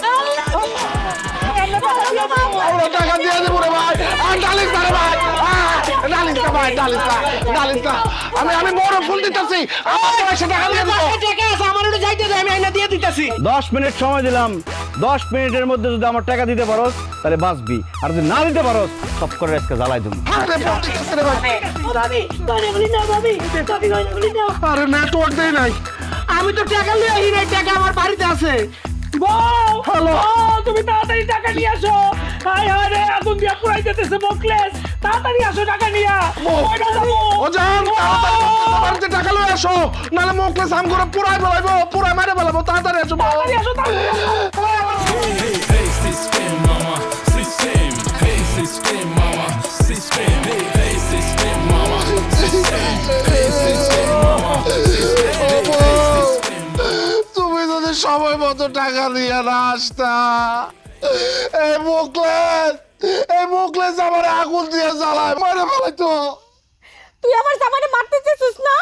আমরা টাকা দিয়ে দেবো রে ভাই। আর ডালিস না রে ভাই, ডালিস না ভাই, ডালিস না, ডালিস না। আমি বড় ফুল দিতেছি, আমার পয়সা টাকা দিয়ে দেবো। 10 মিনিট সময় দিলাম, 10 মিনিটের মধ্যে যদি আমার টাকা দিতে পারোস তাহলে বাঁচবি, আর যদি না দিতে পারোস সব করে আজকে জ্বালাই দেবো। আরে নেটওয়ার্ক দেই নাই। আমি তো টাকা নিয়ে আহি নাই, টাকা আমার বাড়িতে আছে। হ্যালো, তুমি তাড়াতাড়ি টাকা নিয়ে আসো। হায় হায় রে, আগুন দিয়া পুরাই যেতেছে মোকলেস, তাড়াতাড়ি আসো টাকা নিয়া। ও জান, তাড়াতাড়ি টাকা লয়ে আসো, নালে মোকলেস আমগুলো পুরাই ফেলাইবো, পুরাই মারে ফেলাবো। তাড়াতাড়ি আসো, তাড়াতাড়ি আসো। Hey system mama, system. Hey system mama, system. Hey system mama, system. Hey system mama, system. তুমি যদি সময় মতো টাকা দিয়ে না আসতা, এই মোকলেস আমার আগুন দিয়ে জ্বালায় মারে ফেলাইতো। তুই আমার জামাইরে মারতে চাইছিস না?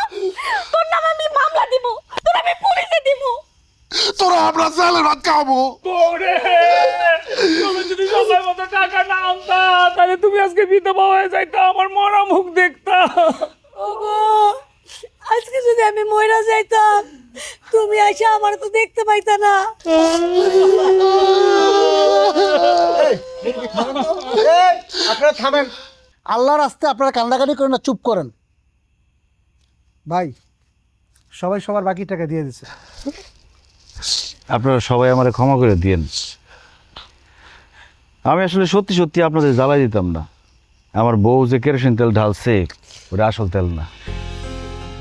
তোর নামে আমি মামলা দিব, তোর আমি পুলিশে দিব। তোরা আমরা চালের ভাত খাবো। তুমি যদি সময় মতো টাকা না আনতা তাহলে তুমি আজকে বিধবা হয়ে যাইতা, আমার মরা মুখ দেখতা। ওগো, আজকে যদি আমি মইরা যাইতাম তুমি আইসা আমার তো দেখতে পাইতা না। আপনারা থামেন, আল্লাহর রাস্তায় আপনারা কান্দাকাটি করেন না, চুপ করেন। ভাই সবাই সবার বাকি টাকা দিয়ে দিছে। আপনারা সবাই আমারে ক্ষমা করে দিয়েন। আমি আসলে সত্যি সত্যি আপনাদের জ্বালাই দিতাম না। আমার বউ যে কেরোসিন তেল ঢালছে ওটা আসল তেল না,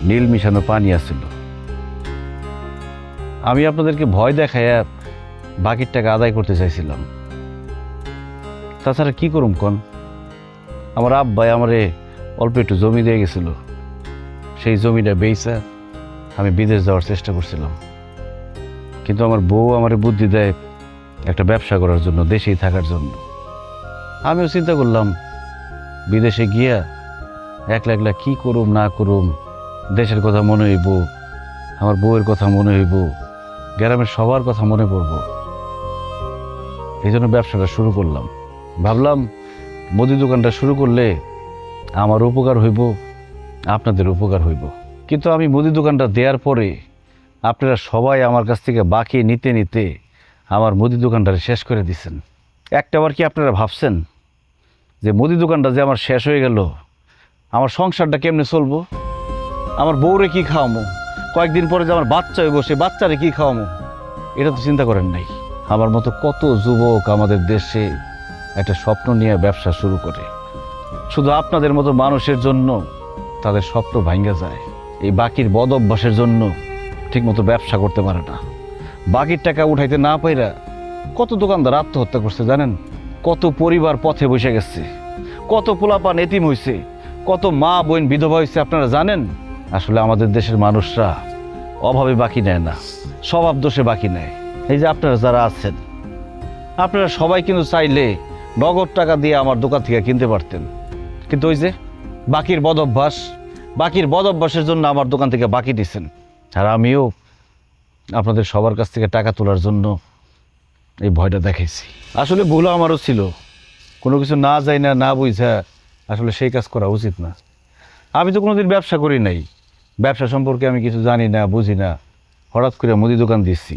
নীল মিশানো পানি আছিল। আমি আপনাদেরকে ভয় দেখাইয়া বাকির টাকা আদায় করতে চাইছিলাম। তাছাড়া কি করুম কন, আমার আব্বাই আমারে অল্প একটু জমি দিয়ে গেছিল, সেই জমিটা বেচা আমি বিদেশ যাওয়ার চেষ্টা করছিলাম। কিন্তু আমার বউ আমারে বুদ্ধি দেয় একটা ব্যবসা করার জন্য, দেশেই থাকার জন্য। আমিও চিন্তা করলাম বিদেশে গিয়া একলা একলা কী করুম না করুম, দেশের কথা মনে হইব, আমার বউয়ের কথা মনে হইব, গ্রামের সবার কথা মনে পড়ব। এই জন্য ব্যবসাটা শুরু করলাম। ভাবলাম মুদি দোকানটা শুরু করলে আমার উপকার হইব, আপনাদের উপকার হইব। কিন্তু আমি মুদি দোকানটা দেওয়ার পরে আপনারা সবাই আমার কাছ থেকে বাকি নিতে নিতে আমার মুদি দোকানটা শেষ করে দিচ্ছেন। একটাবার কি আপনারা ভাবছেন যে মুদি দোকানটা যে আমার শেষ হয়ে গেল, আমার সংসারটা কেমনে চলবো? আমার বউরে কি খাওয়ামো? কয়েকদিন পরে যে আমার বাচ্চা হইব, সে বাচ্চারে কি খাওয়ামো? এটা তো চিন্তা করেন নাই। আমার মতো কত যুবক আমাদের দেশে একটা স্বপ্ন নিয়ে ব্যবসা শুরু করে, শুধু আপনাদের মতো মানুষের জন্য তাদের স্বপ্ন ভাঙ্গা যায়। এই বাকির বদ অভ্যাসের জন্য ঠিকমতো ব্যবসা করতে পারে না। বাকির টাকা উঠাইতে না পাইরা কত দোকানদার আত্মহত্যা করছে জানেন? কত পরিবার পথে বসে গেছে, কত পোলাপান এতিম হয়েছে, কত মা বোন বিধবা হয়েছে আপনারা জানেন? আসলে আমাদের দেশের মানুষরা অভাবে বাকি নেয় না, স্বভাব দোষে বাকি নেয়। এই যে আপনারা যারা আছেন, আপনারা সবাই কিন্তু চাইলে নগদ টাকা দিয়ে আমার দোকান থেকে কিনতে পারতেন, কিন্তু ওই যে বাকির বদ অভ্যাসের জন্য আমার দোকান থেকে বাকি দিচ্ছেন। আর আমিও আপনাদের সবার কাছ থেকে টাকা তোলার জন্য এই ভয়টা দেখাইছি। আসলে ভুল আমারও ছিল, কোনো কিছু না যাই না বুঝা আসলে সেই কাজ করা উচিত না। আমি তো কোনোদিন ব্যবসা করি নাই, ব্যবসা সম্পর্কে আমি কিছু জানি না বুঝি না, হঠাৎ করে মুদি দোকান দিচ্ছি।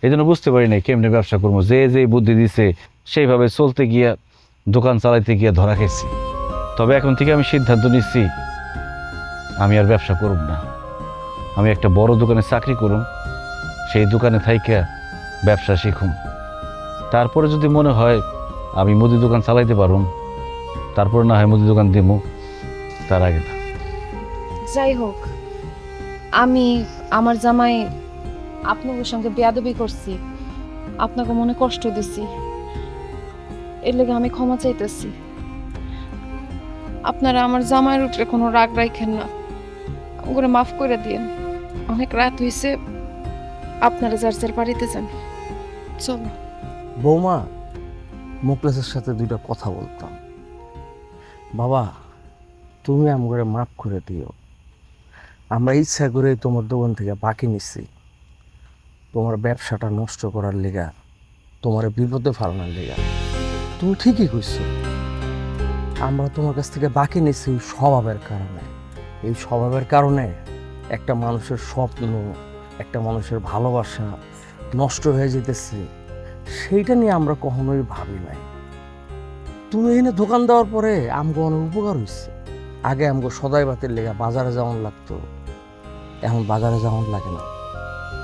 এই জন্য বুঝতে পারি নাই কেমনে ব্যবসা করবো। যে বুদ্ধি দিছে সেইভাবে চলতে গিয়া, দোকান চালাইতে গিয়া ধরা খেয়েছি। তবে এখন থেকে আমি সিদ্ধান্ত নিচ্ছি আমি আর ব্যবসা করব না। আমি একটা বড় দোকানে চাকরি করুম, সেই দোকানে থাইকা ব্যবসা শিখুম। তারপরে যদি মনে হয় আমি মুদি দোকান চালাইতে পারুম, তারপরে না হয় মুদি দোকান দিমু, তার আগে না। যাই হোক, আমি আমার জামাই আপনাদের সঙ্গে বেয়াদবি করছি, আপনাকে মনে কষ্ট দিছি, এর লেগে আমি ক্ষমা চাইতেছি। আপনারা আমার জামাইয়ের উপরে কোনো রাগ রাখেন না, ওগুলো মাফ করে দিন। অনেক রাত হয়েছে, আপনারা যার যার বাড়িতে যান, চলো। বৌমা, মুকলেসের সাথে দুইটা কথা বলতাম। বাবা, তুমি আমাকে মাফ করে দিও। আমরা ইচ্ছা করে তোমার দোকান থেকে বাকি নিচ্ছি, তোমার ব্যবসাটা নষ্ট করার লেগা, তোমার বিপদে ফালানোর লেগা। তুমি ঠিকই কইছো, আমরা তোমার কাছ থেকে বাকি নিচ্ছি ওই স্বভাবের কারণে। এই স্বভাবের কারণে একটা মানুষের স্বপ্ন, একটা মানুষের ভালোবাসা নষ্ট হয়ে যেতেছে, সেইটা নিয়ে আমরা কখনোই ভাবি নাই। তুমি এখানে দোকান দেওয়ার পরে আমগো অনেক উপকার হয়েছে। আগে আমগো সদাই বাতের লেগা বাজারে যাওয়ান লাগতো, এখন বাজারে যাওয়ান লাগে না।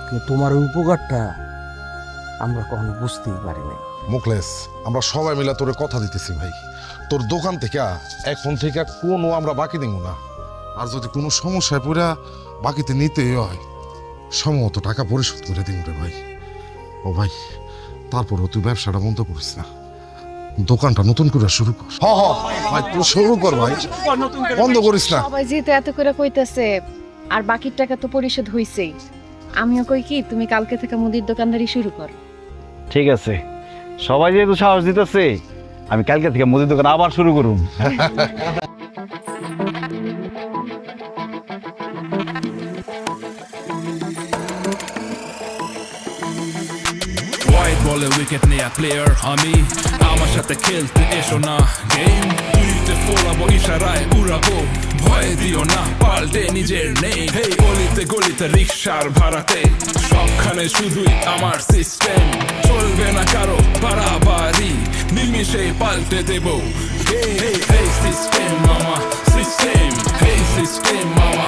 কিন্তু তোমার ওই উপকারটা আমরা কখনো বুঝতেই পারি নাই। মুকলেশ, আমরা সবাই মিলে তোরে কথা দিতেছি ভাই, তোর দোকান থেকে এখন থেকে কোনো আমরা বাকি দিব না। আর যদি কোনো সমস্যায় পড়া বাকিতে নিতেই হয়, সম্ভবত টাকা পরিশোধ করে দিব রে ভাই। ও ভাই, তারপরও তুই ব্যবসাটা বন্ধ করিস না, দোকানটা নতুন করে শুরু কর। ভাই তুই শুরু কর ভাই, বন্ধ করিস না। সবাই যেহেতু এত করে কইতেছে, আর বাকির টাকা তো পরিশোধ হইছেই, আমিও কই কি তুমি কালকে থেকে মুদির দোকানদারি শুরু কর। ঠিক আছে, সবাই যেহেতু সাহস দিতেছে, আমি কালকে থেকে মুদির দোকান আবার শুরু করুম। হোয়াইট বলে উইকেট নেয়া প্লেয়ার আমি, আমার সাথে খেলতে এসো না গেম, তুইতে ফোলাবো ইশারায় উড়াবো, ভয় দিও না পাল্টে নিজের নেই। হেই গলিতে গলিতে রিক্সার ভাড়াতে, সবখানে শুধুই আমার সিস্টেম, চলবে না কারো বাড়াবাড়ি, নিমিশে পাল্টে দেবো। হেই সিস্টেম মামা, সিস্টেম, হেই সিস্টেম মামা।